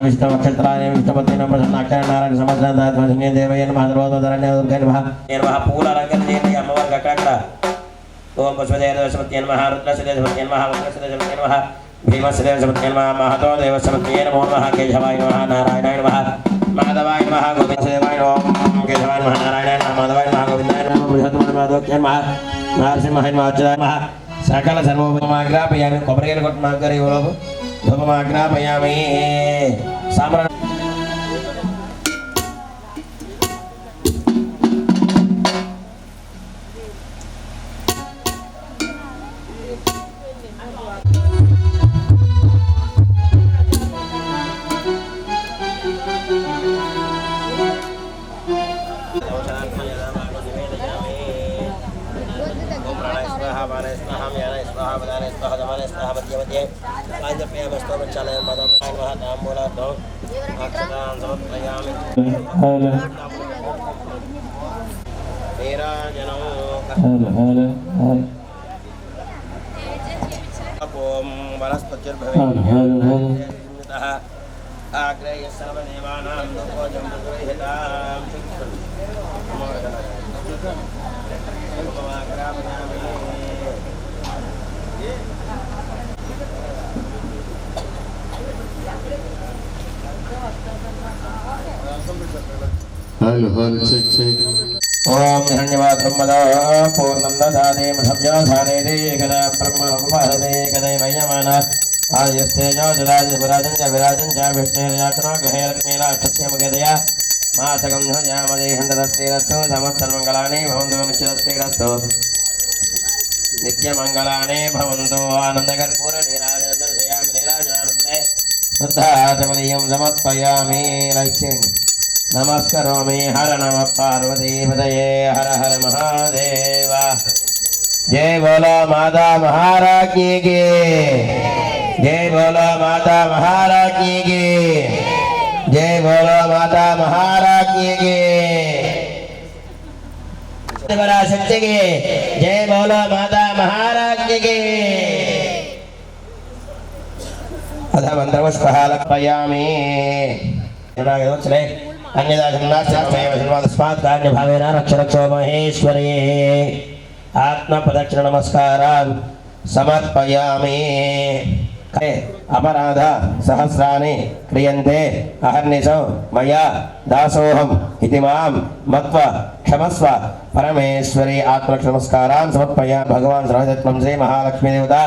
विष्णुक्षत्राय विष्णुपत्नी प्रसन्नाक्षर नारायण समस्तात्मसिंह देवय नमः सर्वोदरण्य दुर्गे नमः नमः पूलालंकरणेन अम्मवार गक्कड़ ओम पुष्पदेवसमत्ये नमः रुद्रसदेवसमत्ये नमः वक्रसदेवसमत्ये नमः भीमसदेवसमत्ये नमः महतो देवसमत्ये नमो नमः केशवाय नमः नारायणाय नमः माधवाय नमः गोविंददेवाय नमः केशवाय नमः नारायणाय नमः माधवाय नमः गोविंदाय नमः बृहत्तमोदोक्य नमः नरसिंहाय नमः सकल सर्वोपमाग्रापयामि कोबरियल कोट्मागरि ओलोबु धूपमाग्रापयामि साम्राज्य हेलो चेक चेक ओम धन्यवाद ब्रह्मदा पूर्णं ददाते मधव्याधाने दे एकदा ब्रह्म उपपादते एकदा वयमाना आयस्तेजो जलाज विराजं च विष्णुर्यातना गहे लक्ष्मीलाक्षस्य मगदया मासकं ध्वजामदे हन्दस्तेरस्तु समस्तमङ्गलानि भवन्तु नित्यस्तेरस्तु नित्यमङ्गलानि भवन्तु आनन्दकर्पूरनीराजनन्दयामि नीराजनानन्दे शुद्धाचमनीयं समर्पयामि लक्ष्मी नमस्करोमि हर नमः पार्वतीपतये हर हर महादेव जय बोलो माता महारानी की जय बोलो माता महारानी की जय बोलो माता महारानी की शक्ति की जय बोलो माता महारानी की अथ मंत्रपुष्पः लक्षयामि अन्यदा जन्नास्मात् कार्यभावेन रक्ष रक्षो महेश्वरी आत्मप्रदक्षिण नमस्कारान् समर्पयामि अपराध सहस्राणि क्रियन्ते अहर्निशौ मया दासोऽहम् इति मां मत्वा क्षमस्व परमेश्वरी आत्मरक्षण नमस्कारान् समर्पयामि भगवान् सर्वशक्तिं श्री महालक्ष्मी देवता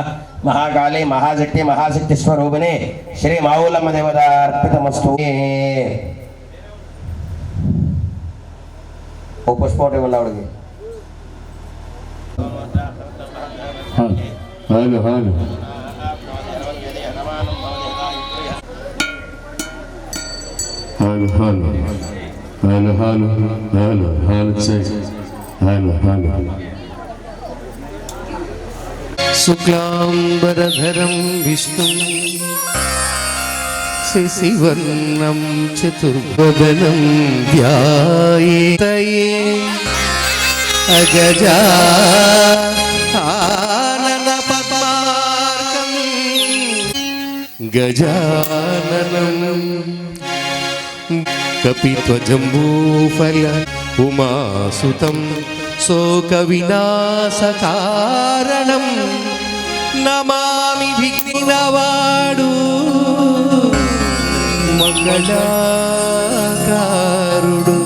महाकाली महाशक्ति महाशक्ति स्वरूपिणी श्री माऊलम्म देवता अर्पितमस्तु ओ पुष्पोटे बोलावड़गे hello hello hello hello hello hello hello check hello hello शुक्लांबरधरं विष्णुं शशिवर्णं चतुर्भुजं ध्यायेत् अजजा आननपद्मार्कं गजाननं कपित्वजम्बूफल उमासुतं शोकविनाशकारणं नमामि विघ्नवाडु मंगलाकारुडु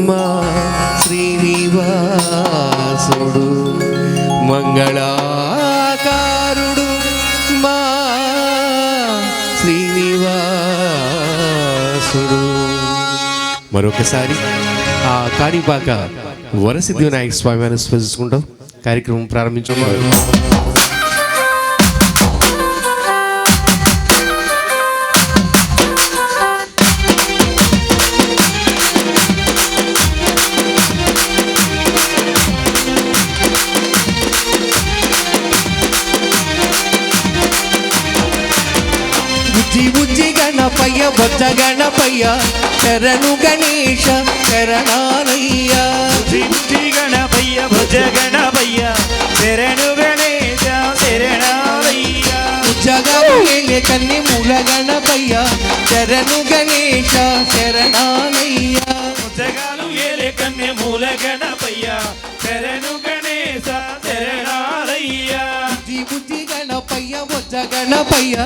मा श्रीनिवासुडु मंगलाकारुडु मा శ్రీనివాసుడు మరొకసారి ఆ కాణిపాక వరసిద్ధి వినాయక స్వామి వారిని స్మరించుకుంటాం కార్యక్రమం ప్రారంభించాము. బుజ్జి గణపయ్య బొజ్జ గణపయ్య శరణు గణేశ శరణాలయ్య బుజ్జి గణపయ్య బొజ్జ గణపయ్య శరణు గణేశ శరణాలయ్య జగము ఏలే కన్ని మూల గణపయ్య శరణు గణేశ శరణాలయ్య బుజ్జగాలు ఏలే కన్నె మూల గణపయ్య శరణు గణేశ శరణాలయ్య బుద్ధి గణపయ్య బొజ్జ గణపయ్య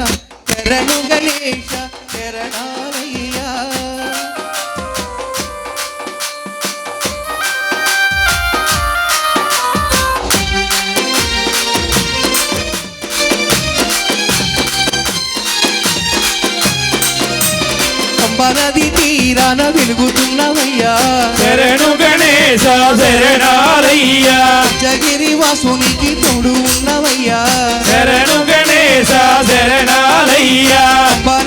శరణు గణేశ శరణాలయ్య నది తీరాన వెలుగుతున్నవయ్యా శరణు గణేశ శరణాలయ్య జగిరి వాసునికి తోడు ఉన్నవయ్యా శరణు గణేశ శరణాలయ్య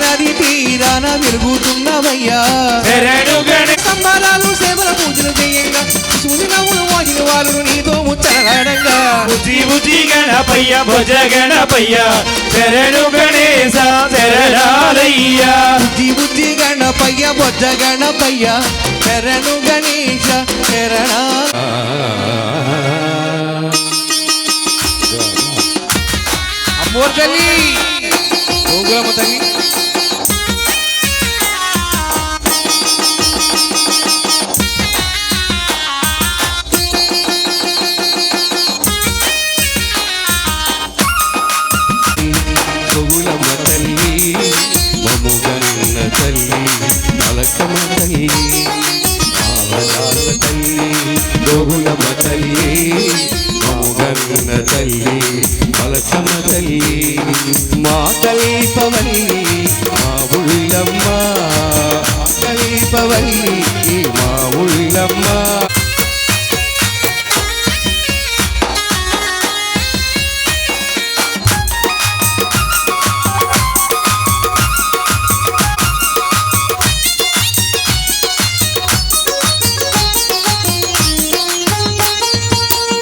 నది తీరాన వెలుగుతున్నవయ్యా శరణు గణేశ సంబరాలు సేవల పూజలు చేయంగా సూచనవులు వాజిన వాళ్ళు నీతో ముచ్చటగా బుజ్జి బుజ్జి గణపయ్య భుజ గణపయ్య శరణు గణేశ శరణాలయ్య బుద్ధి గణపయ్య బొజ్జ గణపయ్య శరణు గణేశ శరణ అమ్మోర్ తల్లి గోగులమ్మ తల్లి గోగులమ్మ తల్లి మముగన్న తల్లి మలకమ్మ తల్లి ఆవరాల తల్లి గోగులమ్మ తల్లి మముగన్న తల్లి మలకమ్మ తల్లి మా కల్పవల్లి మా ఉళ్ళమ్మ కల్పవల్లి మా ఉళ్ళమ్మ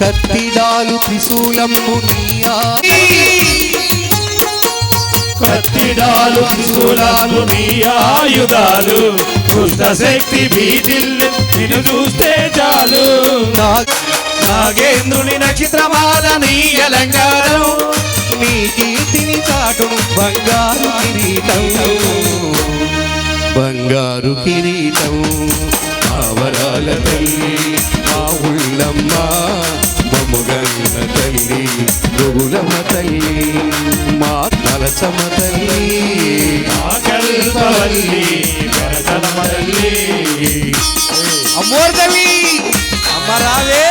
కత్తిడాలు త్రిశూలము నీయా కత్తిడాలు త్రిశూలాలు నీ ఆయుధాలు దుష్ట శక్తి భీతిల్లు నిన్ను చూస్తే చాలు నాగేంద్రుని నక్షత్రమాల నీ అలంకారం నీ కీర్తిని చాటును బంగారు కిరీటం బంగారు కిరీటం ఆవరాల తల్లి మా ఉళ్ళమ్మ మముగన్న తల్లి గోగులమ్మ తల్లి మా నలచమ్మ తల్లి కల్పవల్లి కరతలమ తల్లి అమ్మోర్ తల్లి అమ్మరాలే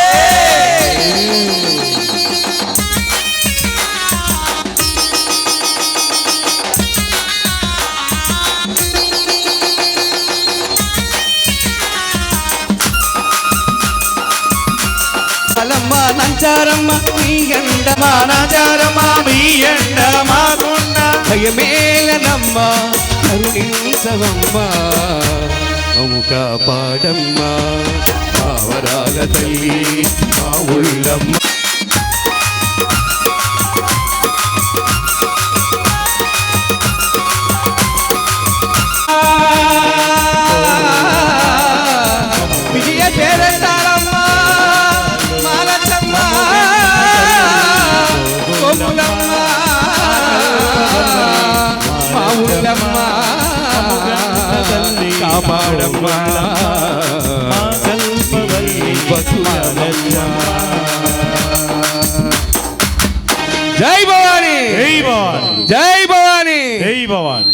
నంచారమ్మ మీ ఎండ మానాచారమ్మ మీ ఎండ మాకున్న భయమేలనమ్మ కరుణించవమ్మ అముక పాడమ్మ ఆవరాల తల్లి మా ఉళ్ళమ్మ విజయ చేరతారమ్మ మాలచమ్మ కోములమ్మ మా ఊళ్ళమ్మ కాపాడమ్మ జై భవాని జై భవాని జై భవాని జై భవాని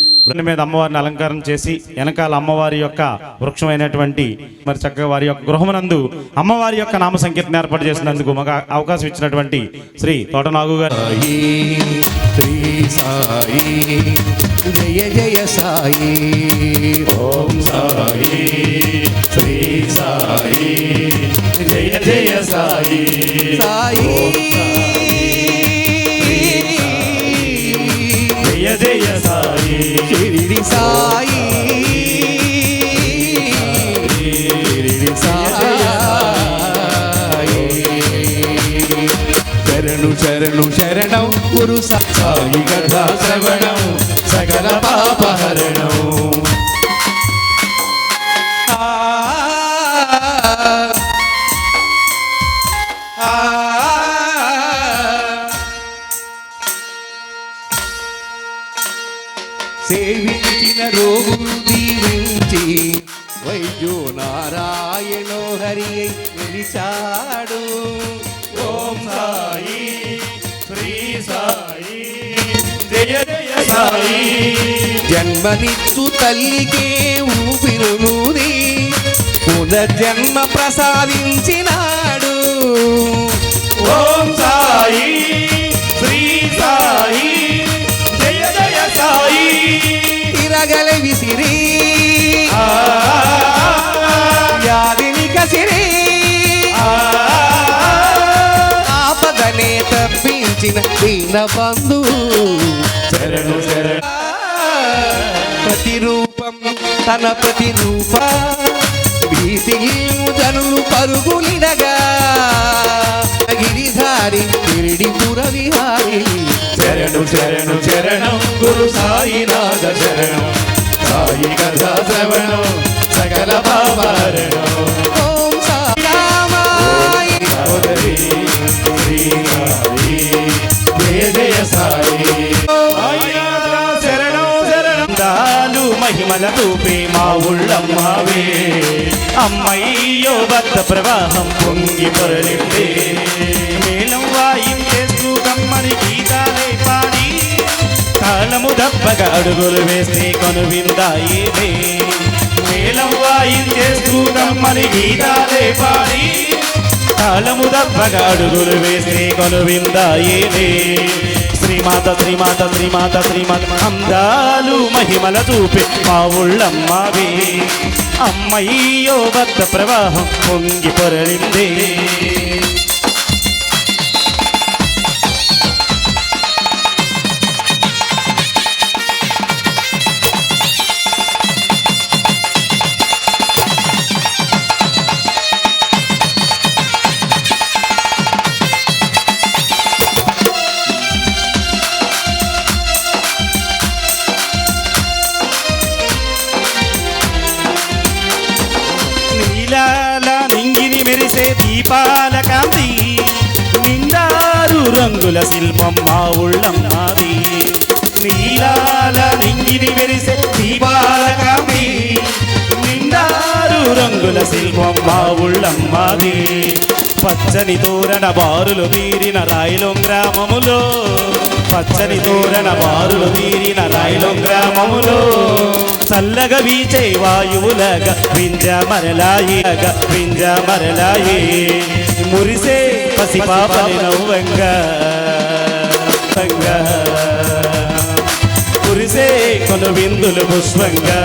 మీద అమ్మవారిని అలంకారం చేసి వెనకాల అమ్మవారి యొక్క వృక్షమైనటువంటి మరి చక్కగా వారి యొక్క గృహమునందు అమ్మవారి యొక్క నామ సంకీర్తన ఏర్పాటు చేసినందుకు మాకు అవకాశం ఇచ్చినటువంటి శ్రీ తోటనాగు గారు శ్రీ సాయి జయ జయ సాయి ఓం సాయి శ్రీ సాయి జయ జయ సాయి సాయి జయ జయ సాయి షిరిడి సాయి షిరిడి సాయి శరణు శరణు శరణం గురు సాయి కథా శ్రవణం సకల పాపహరణం సుందరి అయి నిలిచాడు. ఓం సాయి శ్రీ సాయి జయ జయ సాయి. జన్మనిచ్చు తల్లికే ఊపిరునూది పునర్జన్మ ప్రసాదించినాడు. ఓం సాయి శ్రీ సాయి జయ జయ సాయి. తిరగల విసిరి వ్యాధిని కసిరి ఆపదనే తప్పించిన దీన బంధు. శరణు శరణు. ప్రతిరూపం తన ప్రతిరూప భీతిని జనులు పరుగులిడగా గిరిధారి తిరిడిపుర విహారి. శరణు శరణు శరణం గురు సాయినాథ శరణం. సాయి కథా శ్రవణం సకల పాపహరణం. ఓం సాయి సోదరి శ్రీ సాయి జయ జయ సాయి. శరణం శరణం. దాలు మహిమల తూపే మా ఉళ్ళమ్మావే. అమ్మయ్యో భక్త ప్రవాహం పొంగి పొరలిందే. మేళం వాయించేస్తూ కమ్మని గీతాలే పాడి తాళము దప్పగా అడుగులు వేస్తే కనువిందాయేదే. మేళం వాయించేస్తూ కమ్మని గీతాలే పాడి తాళము దప్పగా అడుగులు వేస్తే కనువిందాయేదే. శ్రీమాత శ్రీమాత శ్రీమాత శ్రీమాత. అందాలు మహిమల చూపే మా ఉళ్ళమ్మావే. అమ్మయ్యో భక్త ప్రవాహం పొంగి పొరలిందే. నింగిని మెరిసే దీపాల కాంతి నిండారు రంగుల శిల్పం మా ఉళ్ళమ్మాది. నీలాల నింగిని మెరిసే దీపాల కాంతి నిండారు రంగుల శిల్పం మా ఉళ్ళమ్మాది. పచ్చని తోరణ బారులు తీరిన రాయిలో గ్రామములో. పచ్చని తోరణ బారులు తీరిన రాయిలో గ్రామములో. చల్లగా వీచే వాయువులగా వింజ మరలాయిగా వింజ మరలాయి. మురిసే పసిపాపని నవ్వంగా కురిసే కొను విందులు పుష్పంగా.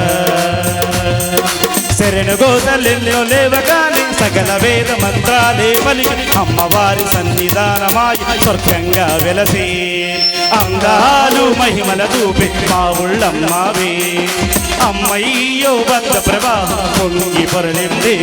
శరణు గోతలెల్లో లేవగానే సకల వేద మంత్రాలే పలికి అమ్మవారి సన్నిధానమాయి స్వర్గంగా వెలసే. అందాలు మహిమల చూపే మా ఉళ్ళమ్మావే. అమ్మయ్యో భక్త ప్రవాహం పొంగి పొరలిందే.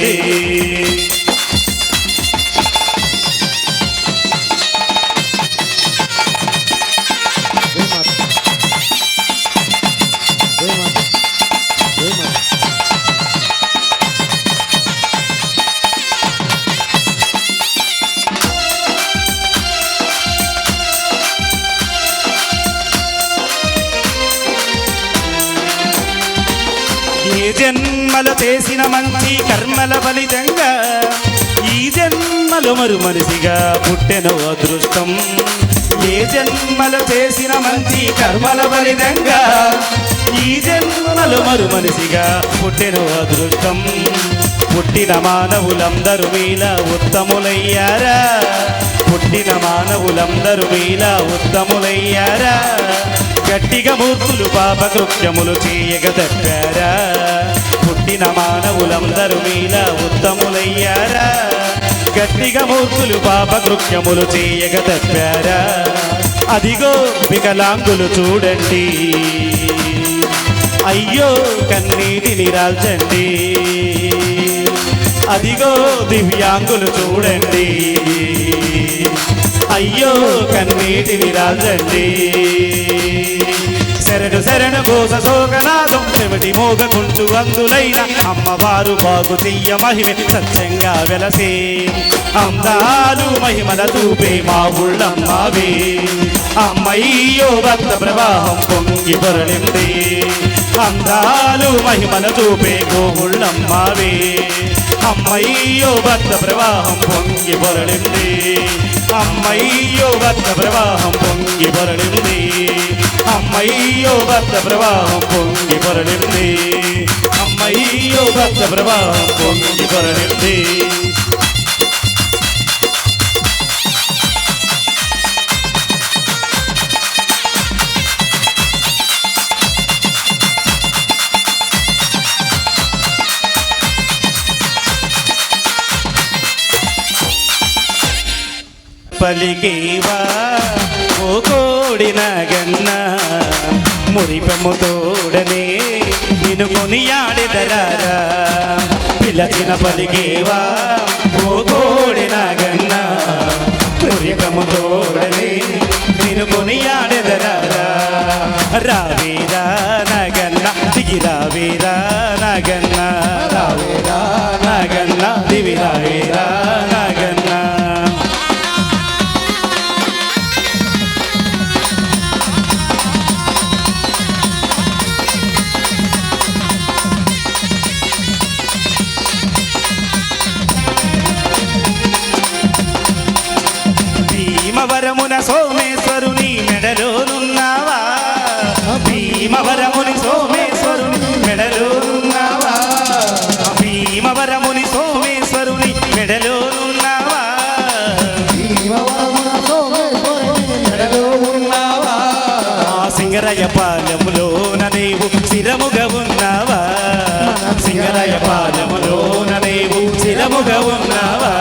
ఏ జన్మలో చేసిన మంచి కర్మల ఫలితంగా ఈ జన్మలో మరు మనిషిగా పుట్టెను అదృష్టం. ఏ జన్మలో చేసిన మంచి కర్మల ఫలితంగా ఈ జన్మలో మరు మనిషిగా పుట్టెను అదృష్టం. పుట్టిన మానవులందరూ మీలా ఉత్తములయ్యారా. పుట్టిన మానవులందరూ మీలా ఉత్తములయ్యారా. గట్టిగా మూర్తులు పాపకృత్యములు చేయగ తప్పారా. పుట్టిన మానవులందరూ మీలా ఉత్తములయ్యారా. గట్టిగా మూర్తులు పాపకృత్యములు చేయగ తప్పారా. అదిగో వికలాంగులు చూడండి, అయ్యో కన్నీటిని రాల్చండి. అదిగో దివ్యాంగులు చూడండి, అయ్యో కన్నీటిని రాల్చండి. శరణు శరణు ఘోష శోకనాదం చెవిటి మోగకుంటూ అందులైన అమ్మవారు బాగు చెయ్య మహిమే సత్యంగా వెలసే. అందాలు మహిమల చూపే మా ఊళ్ళమ్మావే. అమ్మయ్యో భక్త ప్రవాహం పొంగి పొరలింది. అందాలు మహిమల చూపే గోవుళ్ళమ్మావే. అమ్మయ్యో భక్త ప్రవాహం పొంగి పొరలింది అమ్మయ్యో భక్త ప్రవాహం పొంగి పొరలింది అమ్మయ్యో భక్త ప్రవాహం పొంగి పొరలింది అమ్మయ్యో భక్త ప్రవాహం పొంగి పొరలింది పలికేవా ఓ కోడిన గన్న మురిపము తోడనే నిన్ను కొనియాడెదరారా పిలచిన పలికేవా ఓ కోడిన గన్న మురిపము తోడనే నిన్ను కొనియాడెదరారా రావేరా నగన్న దిగి రావేరా నగన్న రావేరా నగన్న దివి రావేరా నగన్న భీమవరమున సోమేశ్వరుని మెడలోనున్నావా భీమవరముని సోమేశ్వరుని మెడలోనున్నావా భీమవరముని సోమేశ్వరుని మెడలోనున్నావా సింగరయ్య పాలెములోన నీవు స్థిరముగా ఉన్నావా సింగరయ్య పాలెములోన నీవు స్థిరముగా ఉన్నావా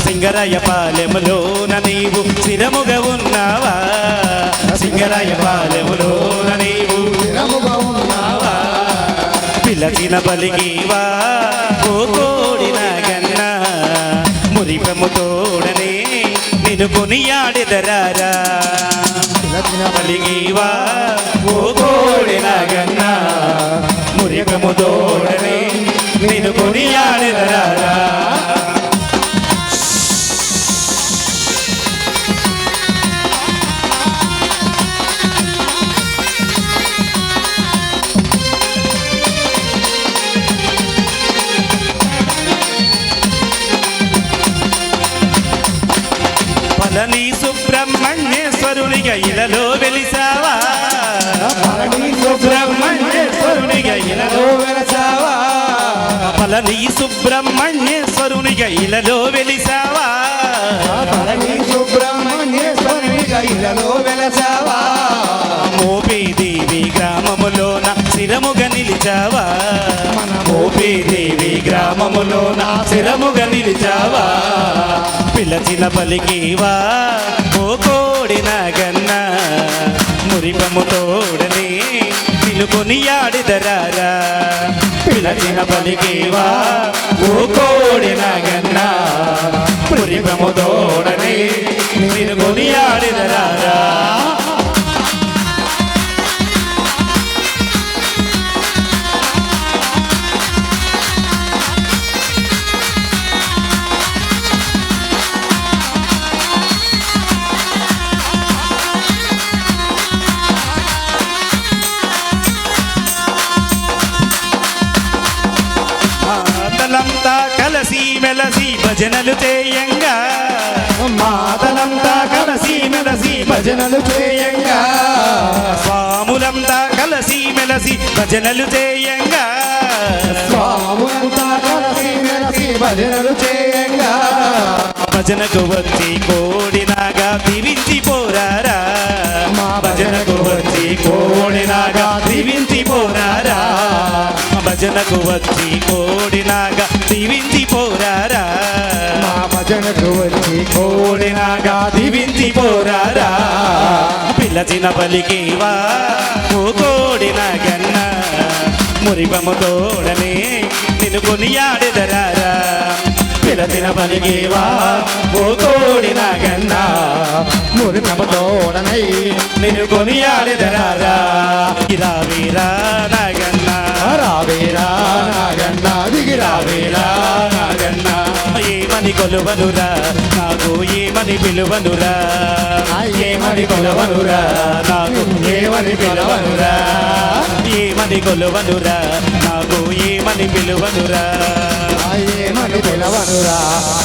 సింగరయ్య పాలెములోన నీవు స్థిరముగా ఉన్నావా సింగరయ్య పాలెములోన నీవు స్థిరముగా ఉన్నావా పిలచిన బలిగీవా ఓ కోడిన గన్న మురిపము తోడనే నిన్ను కొనియాడెదరారా పిలచిన బలిగీవా ఓ కోడిన గన్న మురిపము తోడనే నిన్ను కొనియాడెదరారా పళని సుబ్రహ్మణ్యేశ్వరునిగా ఇలలో వెలిసావా పళని సుబ్రహ్మణ్యేశ్వరునిగా ఇలలో వెలిసావా పళని సుబ్రహ్మణ్యేశ్వరునిగా ఇలలో వెలిసావా పళని సుబ్రహ్మణ్యేశ్వరునిగా ఇలలో వెలిసావా మోపిదేవి గ్రామములోన స్థిరముగా నిలిచావా మోపిదేవి గ్రామములోన స్థిరముగా నిలిచావా పిలచిన పలికేవా ఓ కోడిన గన్న మురిపము తోడనే నిన్ను కొనియాడెదరారా పిలచిన పలికేవా ఓ కోడిన గన్న మురిపము తోడనే నిన్ను కొనియాడెదరారా మాతలంతా కలసి మెలసి భజనలు చేయంగా మాతలంతా కలసి మెలసి భజనలు చేయంగా స్వాములంతా కలసి మెలసి భజనలు చేయంగా స్వాములంతా కలసి మెలసి భజనలు చేయంగా భజనకు వచ్చి కోడినాగా దీవించి పోరారా భజనకు వచ్చి కోడినాగా దీవించి పోరారా భజనకు వచ్చి కోడినాగా దీవించి పోరారా భజనకు వచ్చి కోడినాగా దీవించి పోరారా పిలచిన పలికేవా ఓ కోడిన గన్న మురిపము తోడనే నిన్ను కొనియాడెదరారా పిలచిన పలికేవా ఓ కోడిన గన్న మురిపము తోడనై నిన్ను కొనియాడెదరారా రావేరా నాగన్న రావేరా నాగన్న దిగి రావేరా నాగన్న ఏమని కొలువనురా నాకు ఏమని పిలువనురా ఏమని కొలువనురా నాకు ఏమని పిలువనురా ఏమని కొలువనురా నాకు ఏమని పిలువనురా ఏమని పిలవనురా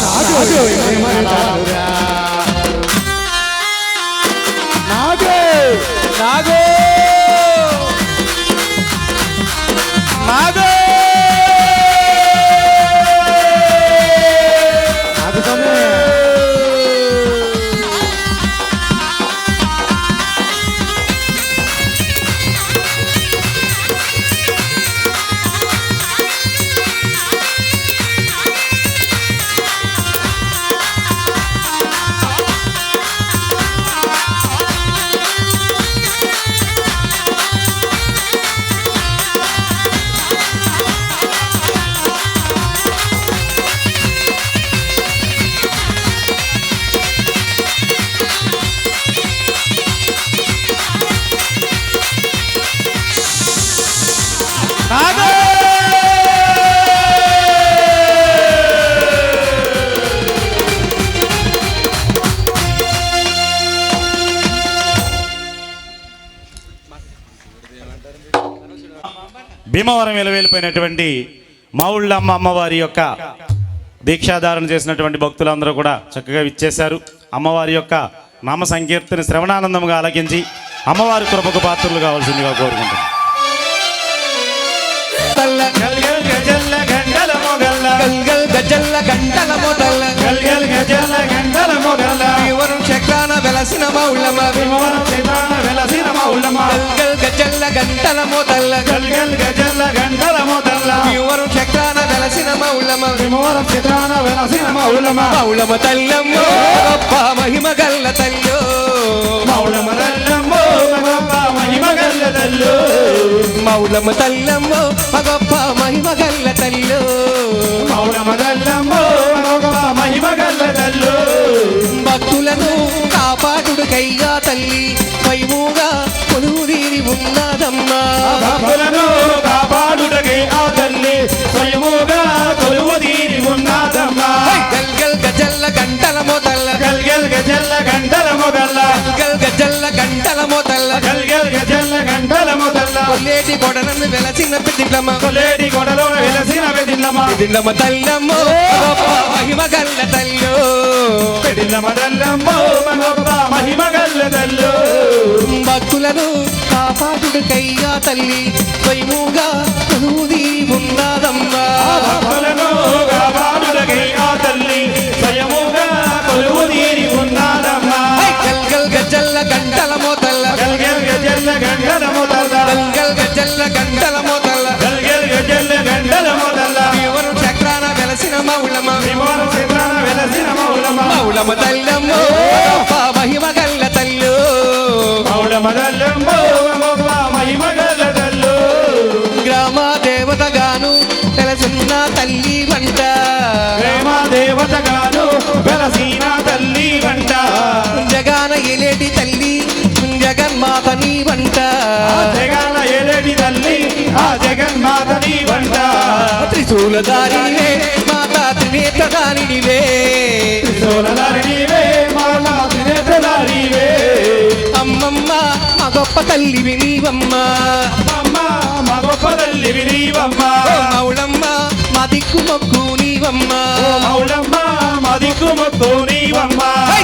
నాగు ఏమని పిలవనురా నాగు నాగు నాగు నాగు స్వామి భీమవరం వెలువెళ్ళిపోయినటువంటి మావుళ్ళమ్మ అమ్మవారి యొక్క దీక్షాధారణ చేసినటువంటి భక్తులందరూ కూడా చక్కగా విచ్చేశారు. అమ్మవారి యొక్క నామ సంకీర్తన శ్రవణానందంగా ఆలకించి అమ్మవారి కృపకు పాత్రలు కావాల్సిందిగా కోరుకుంటున్నాం. చక్రాన వెలసిన మౌళ్ళమ్మ గజల్ల గంటల మోతల్ల చక్రాన వెలసిన మౌళ్ళమ్మ మౌళ్ళమ్మ తల్లమ్మ గొప్ప మహిమ గల్ల తల్లో మౌళ్ళమ్మ తల్లమ్మ గొప్ప మహిమ గల్ల తల్లో భక్తులను కాపాడుడు కయ్యా తల్లి స్వయముగా కొలువుదీరి ఉన్నదమ్మా భక్తులను కాపాడుటకై ఆ తల్లి స్వయముగా కొలువుదీరి ఉన్నదమ్మా. గల్గల్ గజల్ల గంటల మోతల్ల గల్గల్ గజల్ల గంటల మొదల్ల గజల్ల గంటల మోతల్ల గజల్ల గంటల మొదల్ల కొల్లేటి కొడలను వెలసిన పెద్దిండ్లమ్మ కొలేటి కొడలో వెలసిన పెదిల్లమ్మ పెద్దిండ్లమ్మ తల్లమ్మ గొప్ప మహిమ గల్ల తల్లో పెదిల్లమ్మ తల్లమ్మ గొప్ప మహిమ గల్ల తల్లు భక్తులను కాపాడుడు కయ్యా తల్లి స్వయముగా కొలువుదీరి ఉన్నదమ్మా భక్తులను కాపాడుటకై ఆ తల్లి స్వయముగా కొలువుదీరి ఉన్నదమ్మా. గల్గల్ గజల్ల గంటల మోతల్ల గల్గల్ గజల్ల గంటల మొదల్ల గల్గల్ గజల్ల గంటల మోతల్ల గల్గల్ గజల్ల గంటల మొదల్ల ఎవరు చక్రాన వెలసిన మౌళ్ళమ్మ విమోహన చిత్రాన వెలసిన మౌలమ్మ మౌళ్ళమ్మ తల్లమ్మ గొప్ప మహిమ గల్ల తల్లు మౌలమ్మ తల్లమ్మ గొప్ప మహిమ గల్ల తల్లు గ్రామ దేవతగాను వెలసిన తల్లి వంట ప్రేమ దేవతగాను వెలసిన తల్లి వంట జగాన ఎలేటి తల్లి జగన్మాత నీ వంట జగన్న ఎలటి తల్లి ఆ జగన్మాతని వంట త్రిశూలధారివే మాతా త్రినేత్రధారిణివే త్రిశూలధారిణివే మాలా త్రినేత్రధారివే అమ్మమ్మ మా గొప్ప తల్లివి నీవమ్మ అమ్మ మా గొప్ప తల్లి వినీవమ్మ మౌళమ్మ మా దిక్కు మొక్కు నీవమ్మ మౌలమ్మ మా దిక్కు మొక్కు నీవమ్మ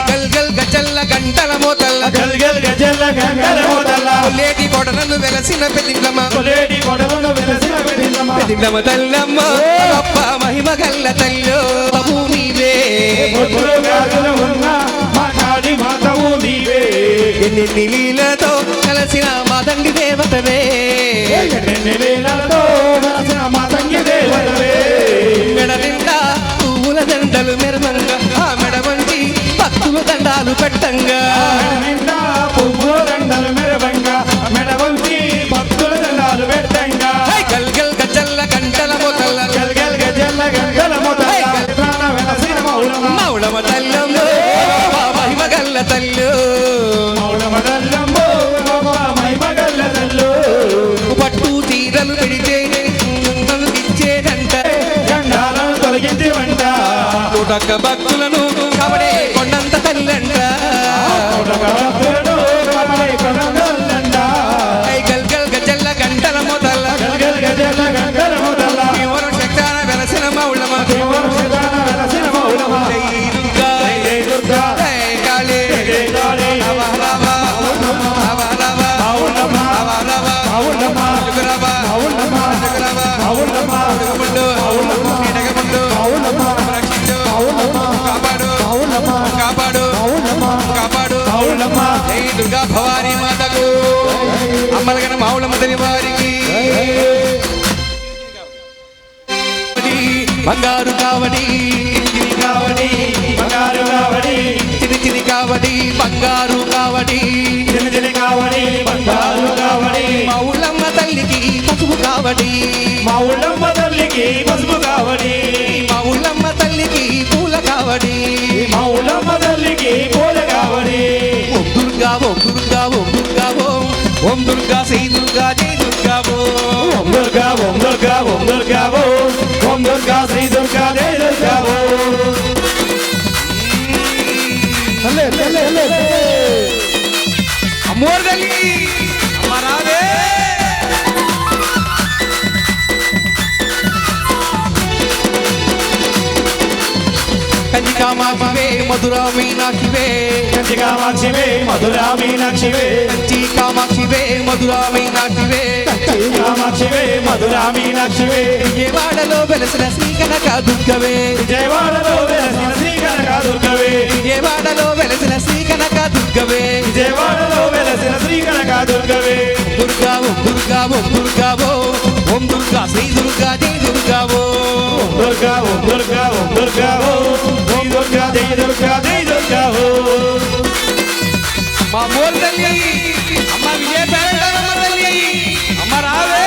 గల్గల్ గజల్ల గంటల మోతల్ల గల్గల్ గజల్ల గంటల మొదల్ల లేటి కొడలను వెలసిన పెదిండ్లమ్మ కొలేటి కొడలను వెలసిన పెదిల్లమ్మ పెదిండ్లమ్మ తల్లమ్మ గొప్ప మహిమ గల్ల తల్లో బాబు నీవే పొట్టులు గాజులు ఉన్న మా కాళీ మాతవు నీవే ఎన్ని లీలతో కలిసిన మా తండ్రి దేవతవే ఎన్నెన్ని లీలలతో వెలసిన మా తంగి దేవతవే మెడ నిండా పువ్వుల దండలు మెరవంగా ఆ మెడ వంటి భక్తుల దండాలు పెట్టంగా నిండా పువ్వుల దండలు మెరవంగా మెడ వంచి భక్తుల దండాలు పెట్టంగా గల్గల్ గజల్ల గంటల మొదల గల్గల్ గజల్ల గంటల మొదల ప్రాణ వెలసిన మౌలమ్మ మౌళమ తల్లమ్మ మహిమ గల్ల తల్లు మౌలమ్మ తల్లమ్మ మహిమ గల్ల తల్లు పట్టు తీరలు పెడితే ఇచ్చేదంట గండాలను తొలగించి వంట నూటొక్క భక్తులను కబడే కొండంత తల్లంట గల్గల్ గజల్ల గంటల మొదల గల్గల్ గజల్ల గంటల మొదల ఎవరు చక్రాన వెలసిన మౌళమ అడుగుముండు ఎడగముండు రక్షించు కాపాడు కాపాడు కాపాడు జై దుర్గా భవానీ మాతకు అమ్మలగన మావులమ్మ తల్లి వారికి బంగారు కావడి కావడి బంగారు కావడి చిని కావడి బంగారు కావడి చిని కావడి బంగారు కావడి మావులమ్మ తల్లికి పసుపు కావడి మావులమ్మ తల్లికి పసుపు కావడి మావులమ్మ తల్లికి పూల కావడి మావులమ్మ తల్లికి పూల కావడి ఓం దుర్గా ఓం దుర్గా ఓం దుర్గా ఓం దుర్గా శ్రీ దుర్గా జై దుర్గా ఓం దుర్గా ఓం దుర్గా ఓం దుర్గా ఓం దుర్గా శ్రీ దుర్గా జై దుర్గా అమ్మోరు తల్లి అమ్మ రావే కంచి కామాక్షివే మధురా మీనాక్షివే కంచి కామాక్షివే మధురా మీనాక్షివే కంచి కామాక్షివే మధురా మీనాక్షివే కామాక్షివే మధురా మీనాక్షివే విజయవాడలో వెలసిన శ్రీ కనక దుర్గవే విజయవాడలో వెలసిన శ్రీ కనక దుర్గవే విజయవాడలో వెలసిన శ్రీ కనక దుర్గవే విజయవాడలో వెలసిన శ్రీ కనక దుర్గవే దుర్గా ఓం దుర్గా ఓం దుర్గా ఓం దుర్గా శ్రీ దుర్గా జై దుర్గా ఓం దుర్గా ఓం దుర్గా ఓం దుర్గా ఓం దుర్గా జై దుర్గా జై దుర్గా మా మోర్ తల్లి అమ్మ విజయ పేరంటారమ్మ తల్లి అమ్మ రావే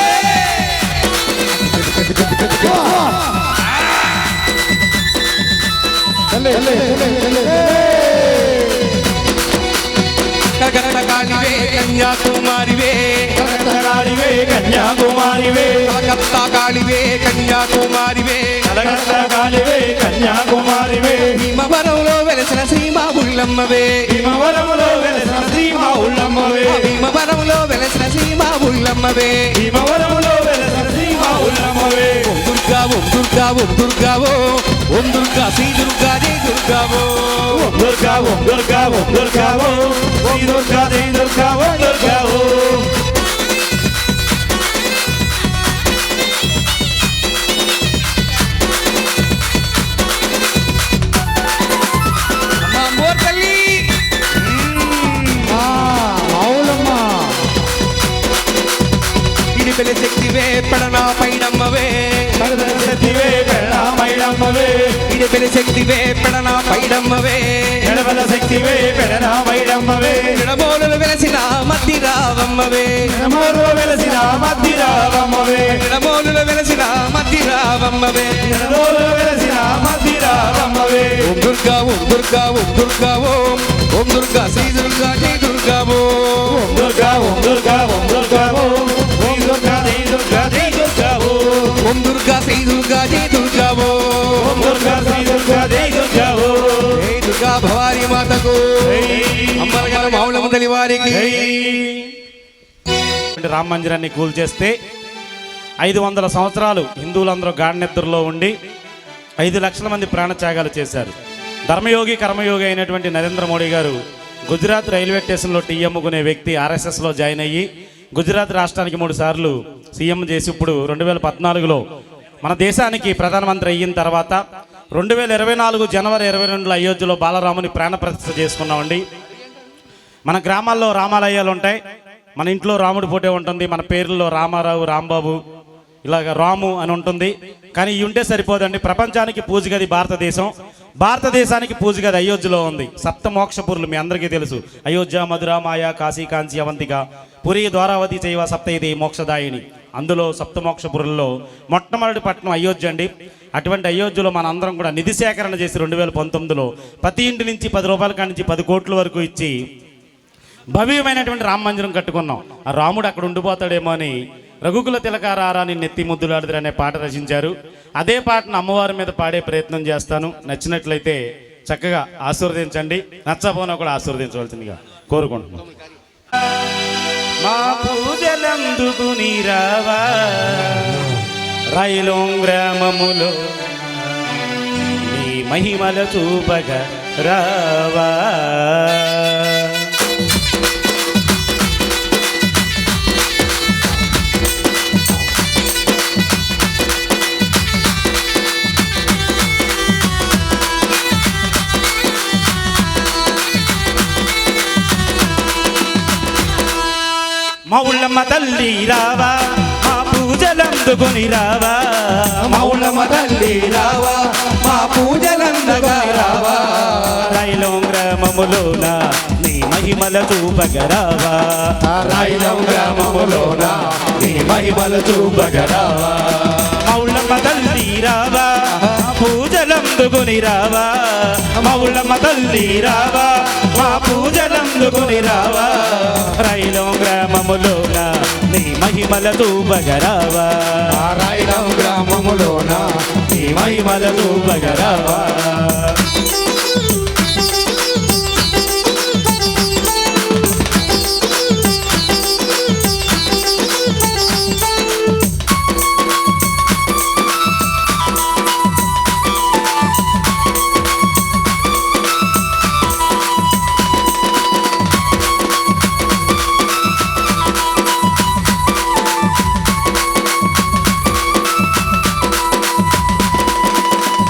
కలకత్తాకాళివే కన్యాకుమారివే కలకత్తాకాళివే కన్యాకుమారివే కలకత్తాకాళివే కన్యాకుమారివే కలకత్తాకాళివే కన్యాకుమారివే భీమవరంలో వెలసిన శ్రీ మావుళ్ళమ్మవే భీమవరములో వెలసిన శ్రీ మావుళ్ళమ్మవే భీమవరంలో వెలసిన శ్రీ మావుళ్ళమ్మవే భీమవరములో వెలసిన శ్రీ మావుళ్ళమ్మవే ఓం దుర్గా ఓం దుర్గా ఓం దుర్గా ఓం దుర్గా శ్రీ దుర్గా జై దుర్గా ఓం దుర్గా ఓం దుర్గా ఓం దుర్గా ఓం దుర్గా జై దుర్గా ఓం దుర్గా అమ్మ మోర్ తల్లి ఇది పెళ్లి శక్తివే పెడనా పైడమ్మవే శక్తివే పెడనామైడమ్మవే ఇది పెళ్లి శక్తివే పెడనా పైడమ్మవే ఎడబల శక్తివే పెడనామైడమ్మవే ఎడమోలు వెలసిన మద్ది రావమ్మవే ఎడమూరులో వెలసిన మద్దిరావమ్మవే ఎడమోలు వెలసిన మద్ది రావమ్మవే ఎడమూరులో వెలసిన మద్దిరావమ్మవే ఓం దుర్గా ఓం దుర్గా ఓం దుర్గా ఓం దుర్గా శ్రీ దుర్గా జై దుర్గా ఓం దుర్గా ఓం దుర్గా ఓం దుర్గా ఓం దుర్గా జై దుర్గా జై దుర్గా ఓం దుర్గా శ్రీ దుర్గా జై దుర్గా ఓం దుర్గా శ్రీ దుర్గా జై దుర్గా జై దుర్గా భవానీ మాతకు అమ్మలగల మావులమ్మ తల్లి వారికి రామ మందిరాన్ని కూల్చేస్తే 500 సంవత్సరాలు హిందువులందరూ గాఢనిద్రలో ఉండి 5 లక్షల మంది ప్రాణత్యాగాలు చేశారు. ధర్మయోగి కర్మయోగి అయినటువంటి నరేంద్ర మోడీ గారు గుజరాత్ రైల్వే స్టేషన్లో టీ అమ్ముకునే వ్యక్తి RSSలో జాయిన్ అయ్యి గుజరాత్ రాష్ట్రానికి 3 సార్లు సీఎం చేసి ఇప్పుడు 2014లో మన దేశానికి ప్రధానమంత్రి అయిన తర్వాత 2024 జనవరి 22లో అయోధ్యలో బాలరాముని ప్రాణప్రతిష్ఠ చేసుకున్నామండి. మన గ్రామాల్లో రామాలయాలు ఉంటాయి, మన ఇంట్లో రాముడి ఫోటో ఉంటుంది, మన పేర్లలో రామారావు రాంబాబు ఇలాగ రాము అని ఉంటుంది. కానీ ఇవి ఉంటే సరిపోదండి. ప్రపంచానికి పూజగది భారతదేశం, భారతదేశానికి పూజగది అయోధ్యలో ఉంది. సప్త మోక్షపురులు మీ అందరికీ తెలుసు. అయోధ్య, మధుర, మాయా, కాశీ, కాంచి, అవంతిక, పురి, ద్వారావతి చైవ సప్తైది మోక్షదాయిని. అందులో సప్తమోక్షపురుల్లో మొట్టమొదటి పట్టణం అయోధ్య అండి. అటువంటి అయోధ్యలో మన అందరం కూడా నిధి సేకరణ చేసి 2019లో ప్రతి ఇంటి నుంచి 10 రూపాయల కాడి నుంచి 10 కోట్ల వరకు ఇచ్చి భవ్యమైనటువంటి రామ మందిరం కట్టుకున్నాం. ఆ రాముడు అక్కడ ఉండిపోతాడేమో అని రఘుకుల తిలకారారాన్ని నెత్తి ముద్దులాడుదురు అనే పాట రచించారు. అదే పాటను అమ్మవారి మీద పాడే ప్రయత్నం చేస్తాను. నచ్చినట్లయితే చక్కగా ఆశీర్వదించండి, నచ్చపోయినా కూడా ఆశీర్వదించవలసిందిగా కోరుకుంటున్నాను. మా పూజలందుకు నీరావా రైలు గ్రామములో నీ మహిమల చూపగా రావా. మౌళ్ళమ్మ తల్లి రావా మా పూజలందుకొని రావా మౌళమ్మ తల్లి రావా మా పూజలందగా రావా రాయిలం గ్రామములోన నీ మహిమల చూపగరావా రాయిలం గ్రామములోన నీ మహిమలు చూపగరావా మౌళ్ళమ్మ తల్లి రావా పూజలందుకొని రావా మౌళ్ళమ్మ తల్లి రావా మా పూజలందుకొని రావా రైలం గ్రామములోన నీ మహిమల చూపగరావా రాయిలం గ్రామములోన నీ మహిమలు చూపగరావా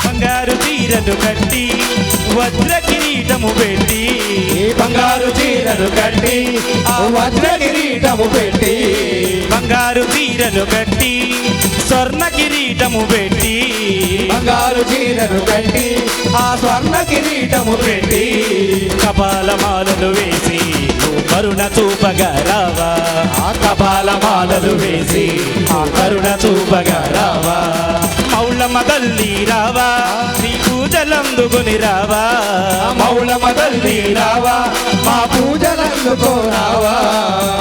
బంగారు చీరలు కట్టి వజ్ర కిరీటము పెట్టి బంగారు చీరలు కట్టి ఆ వజ్ర కిరీటము పెట్టి బంగారు చీరలు కట్టి స్వర్ణ కిరీటము పెట్టి బంగారు చీరలు కట్టి ఆ స్వర్ణ కిరీటము పెట్టి కపాలమాలలు వేసి కరుణ చూపగరావా ఆ కపాలమాలలు వేసి ఆ కరుణ చూపగరావా మౌళ్ళమ్మ తల్లి రావా నీ పూజలందుకొని రావా మౌళమ్మ తల్లి రావా మా పూజలందుకో రావా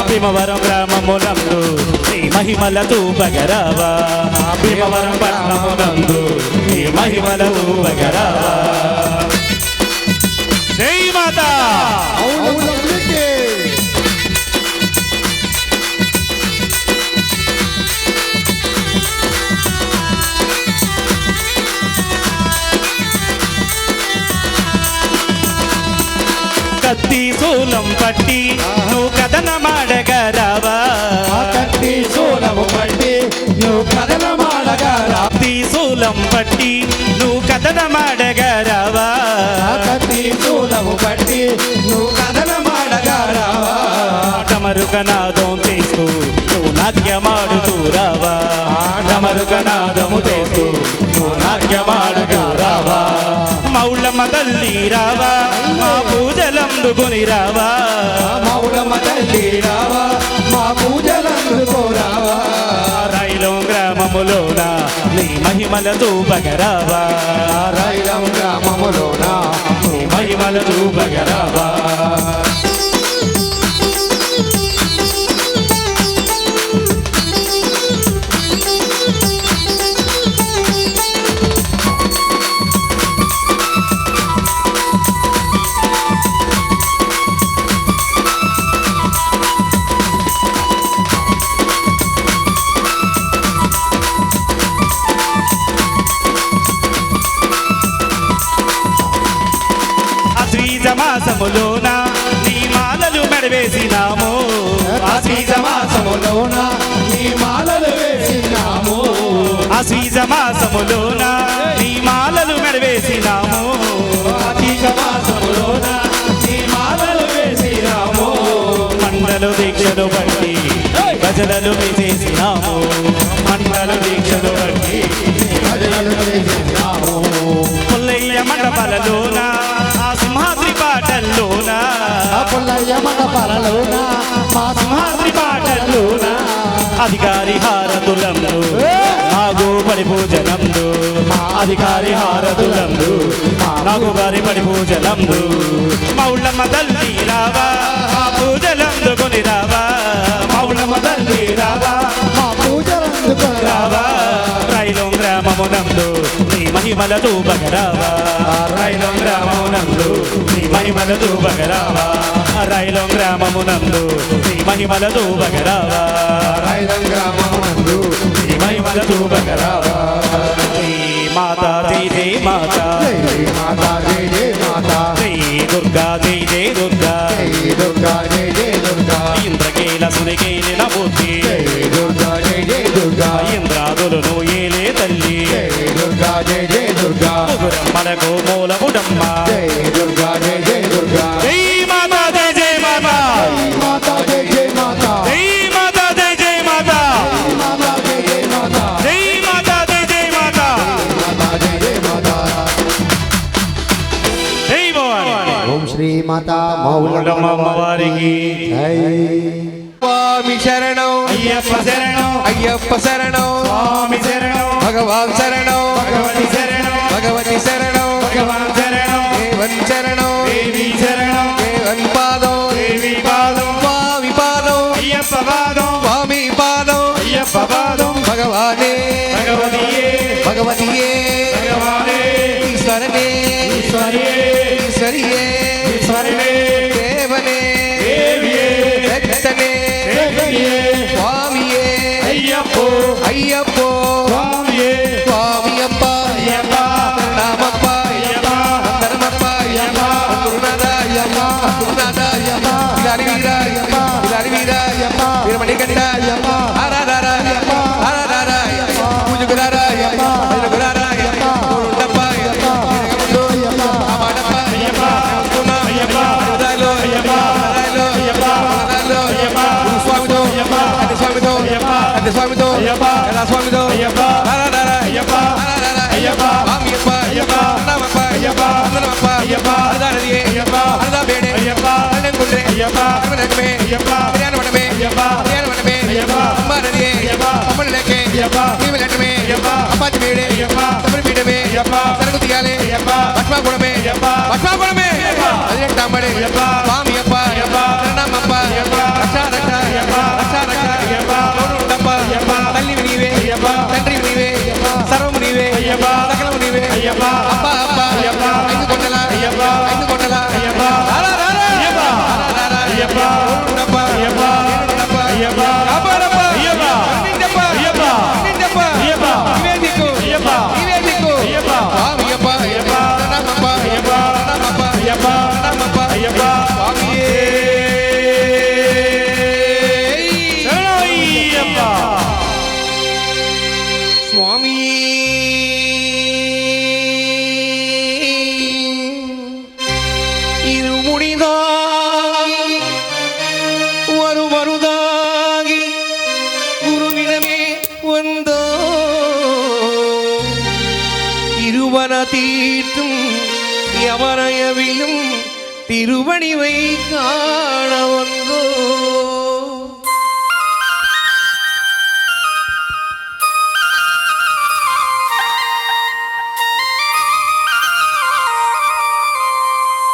భీమవరం గ్రామమునందు నీ మహిమల చూపగరావా భీమవరం పట్టణమునందు నీ మహిమల చూపగరావా జై మాతా కత్తి శూలం పట్టి నువ్వు కథన మాడగరావా కత్తి శూలము పట్టి నువ్వు కథన మాడగరా కత్తి శూలం పట్టి నువ్వు కథన మాడగరావా కత్తి శూలము పట్టి నువ్వు కథన మాడగరావా డమరుకనాదం తీస్తూ నువ్వు నాట్యమాడుతూ రావా డమరుకనాదము తీస్తూ నువ్వు నాట్యమాడుతూ రావా మౌళ్ళమ్మ తల్లి రావా మా పూజలందుకొని రావా మౌళమ్మ తల్లి రావా మా పూజలందుకో రావా రైలం గ్రామములోన నీ మహిమల చూపగరావా రాయిలం గ్రామములోన నీ మహిమల చూపగరావా మాసములోన నీ మాలలు మెడవేసినాము ఆశ్వీజ మాసములోన నీ మాలలు వేసినాము ఆశ్వీజ మాసములోన నీ మాలలు మెడవేసినాము ఆశ్వీజ మాసములోన నీ మాలలు వేసినాము మండలు దీక్షలు బట్టి భజనలు వేసేసినాము మండలు దీక్షలు బట్టి భజనలు వేసినాము పుల్లయ్య మండపాలలోన ఆ సింహాద్రి పాటల్లోన పుల్లయ్య మండపాలలోన మా సింహాద్రి పాటల్లోన అధికారి హారతులందు నాగు పడి పూజలందు అధికారి హారతులందు నాగు గారి పడి పూజలందు మౌళ్ళమ్మ తల్లి రావా ఆ పూజలందుకొని రావా మౌళ్ళమ్మ తల్లి రావా మా పూజలందుకో రావా రైలం గ్రామమునందు నీ మహిమల చూపగరావా రైలం గ్రామమునందు నీ మహిమల చూపగరావా రైలం గ్రామమునందు నీ మహిమల చూపగరావా రైలం గ్రామమునందు నీ మహిమల చూపగరావా శ్రీ మాతా జై జై మాతా జై మాతా జై జై మాతా శ్రీ దుర్గా జై జై దుర్గా జై దుర్గా జై జై దుర్గా ఇంద్రకేల సునికేలిన బుద్ధి జై దుర్గా జై జై దుర్గా ఇంద్రాదులను ఏలే తల్లి జై దుర్గా జై జై దుర్గా ముగురమ్మలకు మూలముడమ్మ జై దుర్గా జై జై దుర్గా జై మాతా జై జై మాతా జై మాతా జై జై మాతా జై మాతా మౌలమ్మ అమ్మవారికి జై. స్వామి శరణం అయ్యప్ప శరణం అయ్యప్ప శరణం స్వామి శరణం భగవాన్ శరణం భగవతి శరణం భగవతి శరణం భగవాన్ శరణం దేవన్ శరణం దేవి శరణం దేవన్ పాదం దేవి పాదం స్వామి పాదం అయ్యప్ప పాదం స్వామి పాదం అయ్యప్ప పాదం భగవానే భగవతియే భగవతియే భగవానే ఈశ్వరనే ఈశ్వరియే ఈశ్వరియే ఈశ్వరనే దేవనే దేవియే రక్షనే దేవియే స్వామియే అయ్యప్పో అయ్యప్పో స్వామియే స్వామియప్ప అయ్యప్ప నామప్ప అయ్యప్ప ధర్మప్ప అయ్యప్ప గురునాథ అయ్యప్ప గురునాథ అయ్యప్ప ఇలారి వీర అయ్యప్ప ఇలారి వీర అయ్యప్ప వీరమణికంఠ అయ్యప్ప ఆరాధార అయ్యప్ప ఆరాధార అయ్యప్ప పూజకులార అయ్యప్ప భజనకులార అయ్యప్ప గురుండప్ప అయ్యప్ప వీరగముండు అయ్యప్ప ఆమాడప్ప అయ్యప్ప వస్తున్నా అయ్యప్ప హృదయాలు అయ్యప్ప హృదయాలు అయ్యప్ప హృదయాలు Ayyappa గురుస్వామితో Ayyappa అతిస్వామితో Ayyappa అతిస్వామితో Ayyappa కళాస్వామితో Ayyappa ఆరాధార Ayyappa ఆరాధార Ayyappa స్వామియప్ప Ayyappa నామప్ప Ayyappa వందనమప్ప Ayyappa అరదానదియే Ayyappa అరదా Bede Ayyappa అరణ్యంకుండ్రే Ayyappa అరవనకమే Ayyappa కళ్యాణవనమే Ayyappa కళ్యాణవనమే Ayyappa అంబానదియే Ayyappa అమ్మలకే Ayyappa నీవలటమే Ayyappa Apache Bede Ayyappa సమరపీఠమే Ayyappa సరుకు తీయాలే అయ్యప్ప భస్మాగుణమే అయ్యప్ప భస్మాగుణమే అదిరెట్టాంబడే అయ్యప్ప స్వామియప్ప అయ్యప్ప నామప్ప అయ్యప్ప రక్షా రక్ష అయ్యప్ప రక్షా రక్ష అయ్యప్ప గౌరవుండప్ప అయ్యప్ప తల్లివి నీవే అయ్యప్ప తండ్రివి నీవే అయ్యప్ప సర్వము నీవే అయ్యప్ప సకలము నీవే అయ్యప్ప అప్ప అప్ప అయ్యప్ప ఐదు కొండల అయ్యప్ప ఐదు కొండల అయ్యప్ప అయ్యప్ప అయ్యప్ప గౌరవుండప్ప అయ్యప్ప నేనుండప్ప అయ్యప్ప కాపాడప్ప అయ్యప్ప నిండప్ప అయ్యప్ప నిండప్ప అయ్యప్ప నీవే దిక్కు అయ్యప్ప నీవే దిక్కు అయ్యప్ప స్వామియప్ప అయ్యప్ప నామప్ప అయ్యప్ప నామప్ప అయ్యప్ప నామప్ప అయ్యప్ప స్వామియే శరణయ్యప్ప స్వామి இருமுடிதாகி வருவருதாகி குருவிடமே வந்தோ இருவன தீர்த்தும் எவரையவிலும் திருவடிவை காண வந்தோ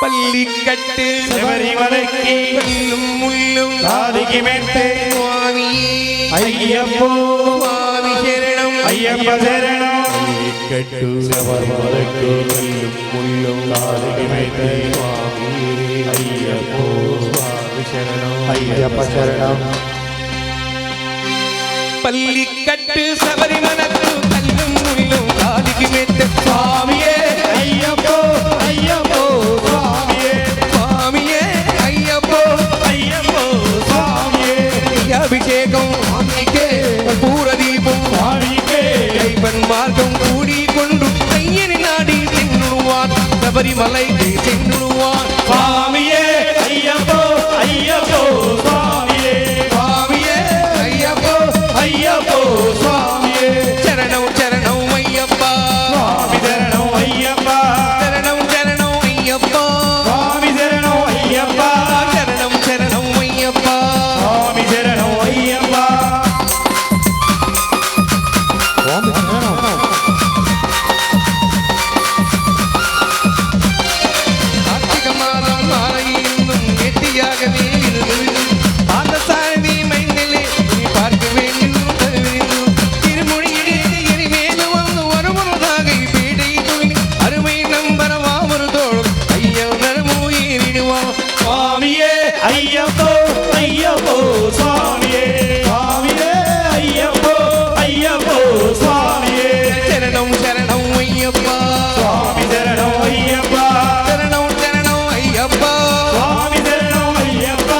பள்ளிக்கட்டு శబరిమలకి கல்லும் முள்ளும் కాలికి మెట్టే சுவாமி అయ్యప్పో சுவாமி சரணம் అయ్యప్ప శరణం కట్టు శబరిమలకు కల్లు ముళ్ళు కాలికి మెట్టే స్వామి అయ్యప్పో స్వామి శరణం అయ్యప్ప శరణం. பள்ளிக்கட்டு சபரிமலக்கு கல்லும் முள்ளும் காலிக்கு மெத்த சுவாமியே అయ్యప్పో అయ్యప్పో స్వామియే சுவாமியே ஐயப்போ అయ్యప్పో స్వామియే அபிஷேகம் சுவாமிக்கே கற்பூர தீபம் స్వామికే ஐவன் மார்க்கம் கூடிக்கொண்டு ஐயனை நாடி சென்றுடுவான் சபரிமலைக்கு சென்றுடுவான் స్వామియే అయ్యప్పో అయ్యప్పో స్వామియే சுவாமியே ஐயப்போ అయ్యప్పో స్వామియే சரணம் சரணம் ஐயப்பா స్వామి శరణం అయ్యప్ప சரணம் சரணம் ஐயப்பா స్వామి శరణం అయ్యప్ప சரணம் சரணம் ஐயப்பா స్వామి శరణం అయ్యప్ప స్వామి శరణం. கார்த்திக மாதம் மாலையிலும் எட்டியாகவே இருந்தது பார்த்த சாரதி மைந்திலே நீ பார்க்க வேண்டும் தருவிருந்தோம் திருமொழியிலே எரிமேலு வந்து வருமுறதாக பீடை துணி அருமை நம்பரவா ஒரு தோளும் ஐயோ நரமோ ஏறிடுவான் స్వామియే అయ్యప్పో అయ్యప్పో స్వామియే స్వామియే అయ్యప్పో అయ్యప్పో స్వామియే சரணம் சரணம் ஐயப்பா స్వామి శరణం అయ్యప్ప சரணம் சரணம் ஐயப்பா స్వామి శరణం అయ్యప్ప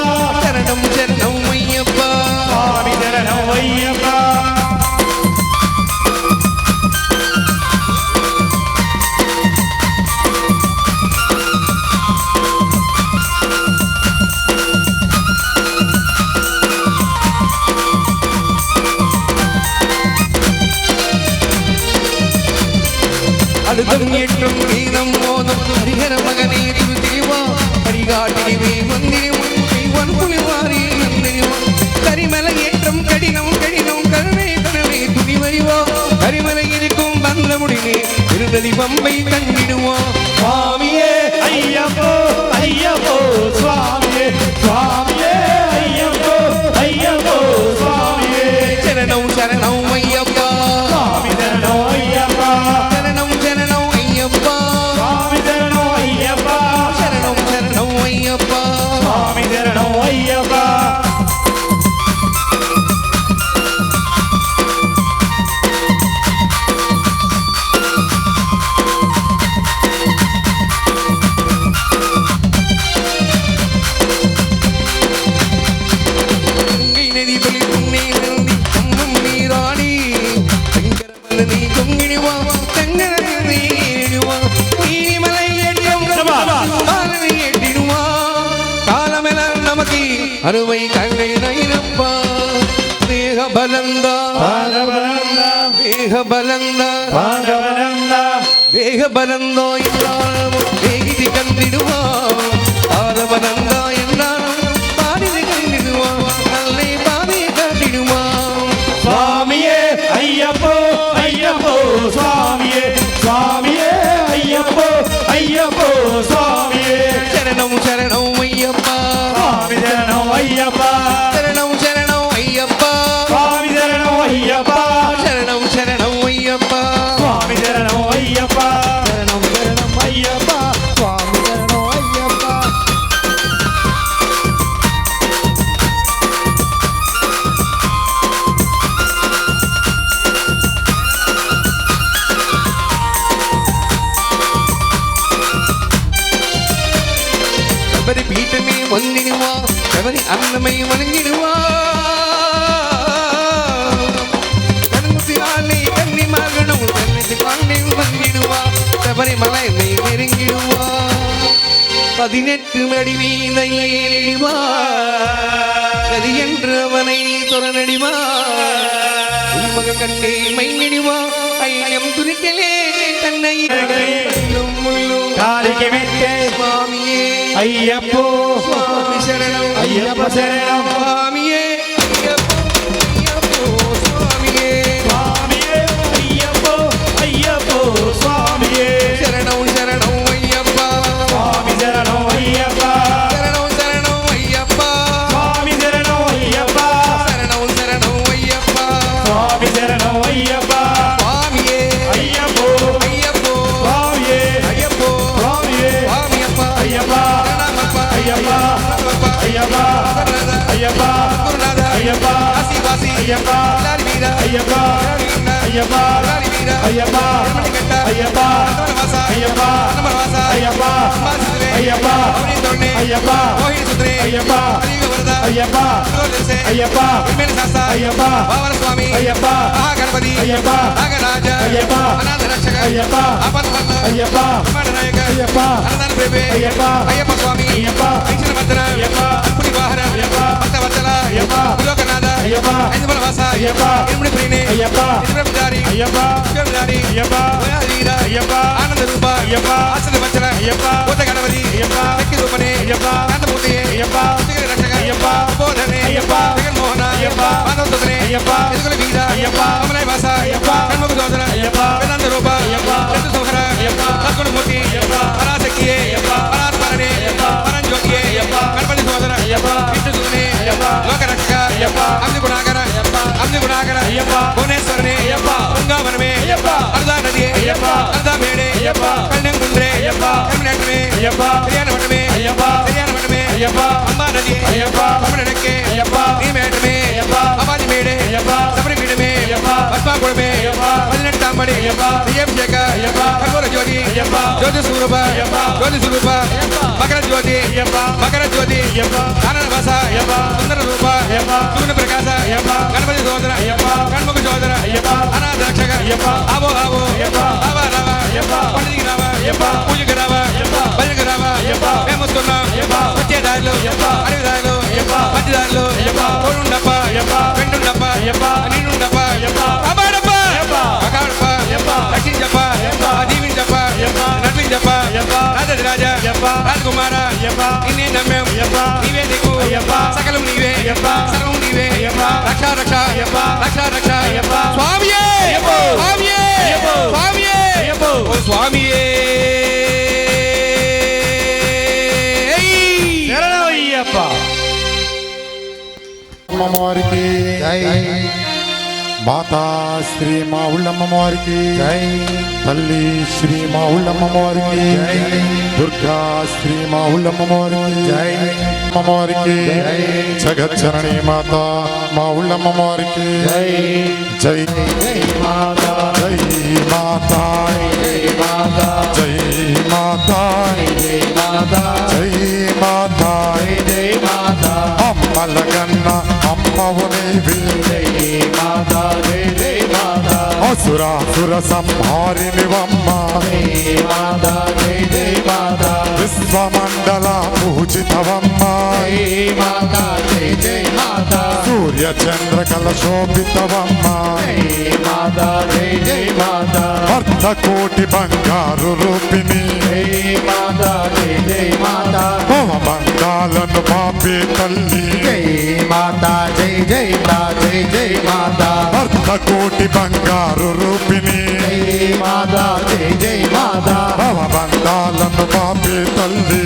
சரணம் சரணம் ஐயப்பா స్వామి శరణం అయ్యప్ప அழுதம் ஏற்றும் கீதம் மோதும் ஹரிஹர மகனே திருதேவா ஹரிக காட்டினிவே வந்தினி வன்புலி வாரி கரிமலை ஏற்றம் கடினம் கடினம் கருணை கருணை துணி வருவோ கரிமலை இருக்கும் வந்த முடிவே இருந்ததி பம்பை கண்டிடுவோம் சுவாமியே ஐயப்போ ஐயப்போ சுவாமியே சுவாமியே ஐயப்போ ஐயப்போ சுவாமியே சரணம் சரணம் ஐயப்பா சுவாமி சரணம் ஐயப்பா சரணம் சரணம் ஐயப்பா சுவாமி சரணம் ஐயப்பா சரணம் சரணம் ஐயப்பா சுவாமி சரணம் ஐயப்பா அருமை கங்கை நைரப்பா தேக பலந்தா தேக பலந்தா தேக பலந்தோ எல்லாரும் தேகிதி கண்டிடுவா ஆத பலந்தா எல்லாரும் பாடிதி கண்டிடுவா நல்லை பாதி கண்டிடுவா சுவாமியே ஐயப்போ ஐயப்போ சுவாமியே சுவாமியே ஐயப்போ ஐயப்போ சுவாமியே சரணம் சரணம் ஐயப்பா சுவாமி சரணம் ஐயப்பா சரணம் சரணம் ஐயப்பா சுவாமி சரணம் ஐயப்பா சரணம் சரணம் ஐயப்பா சுவாமி சரணம் ஐயப்பா சரணம் சரணம் ஐயப்பா சுவாமி சரணம் ஐயப்பா శబరి పీఠమే వందినువా శబరి అన్నమై వణంగినువా కన్నుసిరాలే కన్ని మగను కన్నిసి కాండే వందినువా శబరి మలై నెరింగినువా 18 அடி வீணையிடுவா கதி என்றவனை துறனடிவா உள்மக கண்டே மைங்கிடுவா ஐயம் துரிக்கலே தன்னை முள்ளும் காலிக்கு மெத்தே சுவாமியே ஐயப்போ சுவாமி சரணம் ஐயப்ப சரணம் சுவாமியே ஐயப்போ சுவாமியே சுவாமியே ஐயப்போ ஐயப்போ சுவாமியே சரணம் சரணம் ஐயப்பா சுவாமி சரணம் ஐயப்பா சரணம் சரணம் ஐயப்பா சுவாமி சரணம் ஐயப்பா சரணம் சரணம் ஐயப்பா சுவாமி சரணம் ஐயப்பா சுவாமியே ஐயப்போ ஐயப்போ சுவாமியே ஐயப்போ சுவாமியே சுவாமியப்பா ஐயப்பா சரணமப்பா ஐயப்பா சரணமப்பா ஐயப்பா சரணத ஐயப்பா குருநாத ஐயப்பா ஆசிவாசி ஐயப்பா லாரி வீரா ஐயப்பா ஐயப்பா லாரி வீரா ஐயப்பா மணிகண்ட ஐயப்பா அன்னமரவாசா ஐயப்பா அன்னமரவாசா ஐயப்பா அம்பாசிதுரே ஐயப்பா அவனி தொண்ணே ஐயப்பா மோகினி சுத்ரே ஐயப்பா அலிகவரதா ஐயப்பா சுரோதசே ஐயப்பா விமேல சாஸ்தா ஐயப்பா பாவன சுவாமி ஐயப்பா மகாகணபதி ஐயப்பா நாகராஜ ஐயப்பா அநாத ரட்சக ஐயப்பா ஆபத்மல்ல ஐயப்பா பிரமாணநாயக ஐயப்பா அன்னதான பிரபே ஐயப்பா ஐயப்ப சுவாமி ஐயப்பா ஐஸ்வர மந்திர ஐயப்பா அன்புடி வாகன ஐயப்பா பக்தவத்சல ஐயப்பா புலோகநாத ஐயப்பா ஐந்துபல வாசா ஐயப்பா இருமுடி பிரினே ஐயப்பா இந்திரபிதாரி ஐயப்பா விக்ரமதாரி ஐயப்பா வீர ஐயப்பா ஆனந்த ரூபா ஐயப்பா ஆசன வச்சன ஐயப்பா பூத கணபதி ஐயப்பா சக்தி ரூபனே ஐயப்பா காந்தமூர்த்தியே ஐயப்பா சிகர ரட்சக ஐயப்பா போதனே ஐயப்பா ஜெகன்மோகன ஐயப்பா மாதவசுதனே ஐயப்பா எதுகுல வீர ஐயப்பா அமலை வாசா ஐயப்பா கண்முக சோதர ஐயப்பா வேதாந்த ரூப ஐயப்பா ரெண்டு சோகர ஐயப்பா சத்குணமூர்த்தி ஐயப்பா பராசக்தியே ஐயப்பா பராத்மரனே ஐயப்பா பரஞ்சோதியே ஐயப்பா கணபதி சோதர ஐயப்பா விஷ்ணு சுதனே ஐயப்பா லோகரட்சக ஐயப்பா அம்தி குணாகர ஐயப்பா அம்தி குணாகர ஐயப்பா புவனேஸ்வரனே ஐயப்பா பூங்காவனமே ஐயப்பா அர்தா நதியே ஐயப்பா அர்தா மேடே ஐயப்பா கண்ணங்குன்றே ஐயப்பா கண்ணாட்டமே ஐயப்பா சரியான வட்டமே ஐயப்பா சரியான வட்டமே ஐயப்பா அம்பா நதி ஐயப்பா தமிழனுக்கே ஐயப்பா நீ மேட்டமே ஐயப்பா அபாதி மேடே ஐயப்பா சபரி பீடமே ஐயப்பா பத்மா குளமே ஐயப்பா 18ஆம் படி ஐயப்பா அபிஷேக ஐயப்பா கற்பூர ஜோதி ஐயப்பா ஜோதி ஸ்வரூப ஐயப்பா ஜோதி ஸ்வரூப ஐயப்பா மகர ஜோதி ஐயப்பா மகர ஜோதி ஐயப்பா ஆனந்த வாச ஐயப்பா சுந்தர ரூப ஐயப்பா சூர்ய பிரகாச ஐயப்பா கணபதி சோதர ஐயப்பா கண்முக சோதர ஐயப்பா அநாத ரட்சக ஐயப்பா ஆவோ ஆவோ ஐயப்பா ஆவ ராவ ஐயப்பா పండితికి రావా అయ్యప్ప పూజకి రావా అయ్యప్ప భజనకి రావా అయ్యప్ప మేము వస్తున్నాం అయ్యప్ప వచ్చేదారులు అయ్యప్ప అడవిదారులు అయ్యప్ప మధ్యదారులు అయ్యప్ప తోడుండప్ప అయ్యప్ప వెండుండప్ప అయ్యప్ప నీడుండప్ప అయ్యప్ప అబ్బాడప్ప అయ్యప్ప అకాడప్ప అయ్యప్ప రక్షించప్ప అయ్యప్ప దీవించప్ప అయ్యప్ప నడిపించప్ప అయ్యప్ప రాజాది రాజా అయ్యప్ప రాజకుమార అయ్యప్ప నిన్నే నమ్మాం అయ్యప్ప నీవే దిక్కు అయ్యప్ప సకలం నీవే అయ్యప్ప సర్వం నీవే అయ్యప్ప రక్ష రక్ష అయ్యప్ప రక్ష రక్ష అయ్యప్ప స్వామియే అయ్యప్ప స్వామియే అయ్యప్ప స్వామియే అయ్యప్ప ఓ స్వామియే శరణం అయ్యప్ప. అమ్మవారికి జై మాతా శ్రీ మా ఉళ్ళమ్మవారికి జై తల్లి శ్రీ మా ఉళ్ళమ్మవారికి జై దుర్గా శ్రీ మా ఉళ్ళమ్మవారికి జై అమ్మవారికి జగజ్జనని మాత మా ఉళ్ళమ్మవారికి జై జై జై మాతా జై మాతా జై మాతా జై మాతా జై మాతా జై మాతా అమ్మలగన్న అమ్మవు నీవి అసురాసుర సంహారినివమ్మ విశ్వమండల పూజితవమ్మ సూర్య చంద్ర కలశోభితవమ్మ అర్ధ కోటి బంగారు రూపిణి భవబంధాలను పాపే తల్లి అర్ధ కోటి బంగారు రూపిణి భవబంధాలను పాపే తల్లి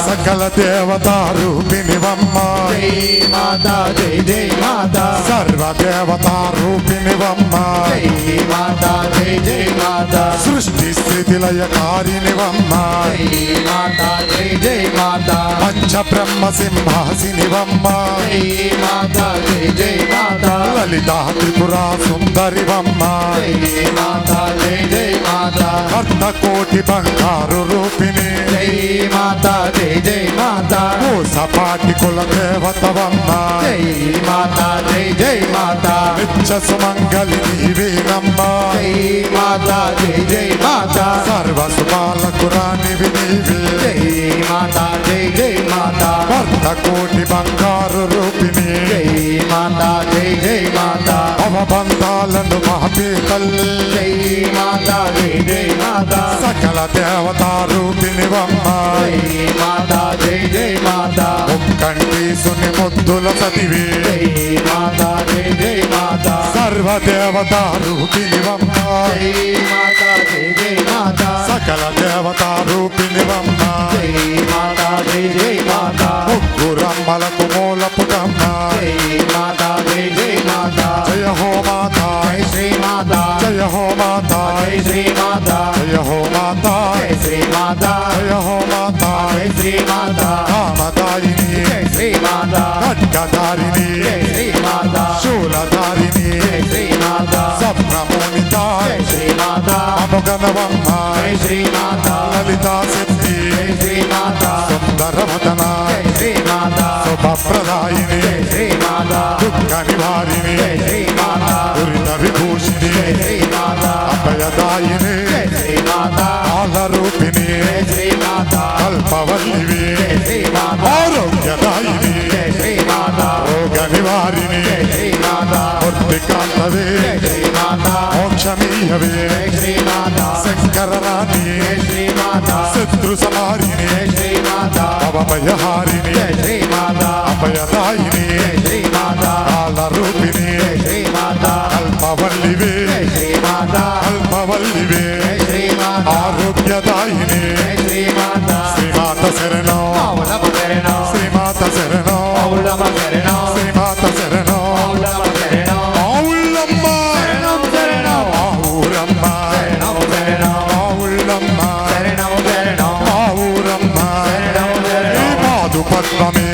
సకల దేవతా రూపిణివమ్మ సర్వదేవతా రూపిణివమ్మ సృష్టి స్థితి లయకారినివమ్మ పంచ బ్రహ్మ సింహాసినివమ్మ లలితా త్రిపురా సుందరివమ్మ అర్ధ కోటి బంగారు రూపిణి సపాటి కుల దేవతవమ్మ నిత్య సుమంగళి నీవేనమ్మ సర్వ శుభాలకు రానివి నీవే అర్ధ కోటి బంగారు రూపిణి భవబంధాలను మాపే తల్లి సకల దేవతా రూపిణివమ్మ ముక్కంటీసుని ముద్దుల సతివే సర్వదేవతా రూపిణివమ్మ సకల దేవతా రూపిణివమ్మ ముగ్గురమ్మలకు మూలపుటమ్మ జయ హో మాతా జయ హో మాతా జయ హో మాతా జయ హో మాతా కామదాయిని ఖడ్గధారిణి శూలధారిణి స్వప్నమోనిత అముగనవమ్మ లలితా శక్తి సుందరవదన శుభప్రదాయిని దుఃఖ నివారిణి దురిత విభూషిణి అభయదాయిని కాలరూపిణి కల్పవల్లివి ఆరోగ్యదాయిని రోగ నివారిణి మూర్తికాంతవే మోక్షమీయవే శంకరరాణి శత్రు సమారిణి అవభయహారిణి అభయదాయిని కాలరూపిణి కల్పవల్లివే కల్పవల్లివే ఆరోగ్యదాయిని శ్రీమాత శరణం శ్రీమాత శరణం శ్రీమాత శరణం ఆవుళ్ళమ్మ ఆవురమ్మ ఆవుళ్ళమ్మ ఆవురమ్మ ఈ మాధు పద్మమే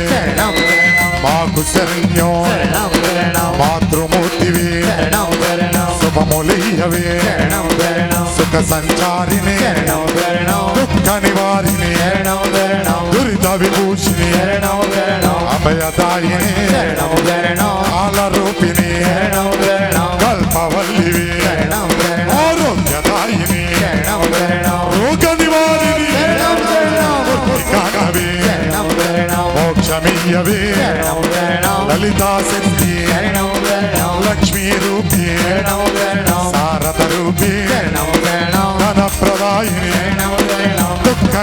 మాకు శరణ్యం మాతృమూర్తివి శుభములీయవే సుఖ సంచారిణి దుఃఖ నివారిణి దురిత విభూషిణి అభయదాయిని కాలరూపిణి కల్పవల్లివి ఆరోగ్యదాయిని రోగ నివారిణి కాకవి మోక్షమీయవే లలితా శక్తి లక్ష్మీ రూపి శారద రూపి ధనప్రదాయిని దుఃఖ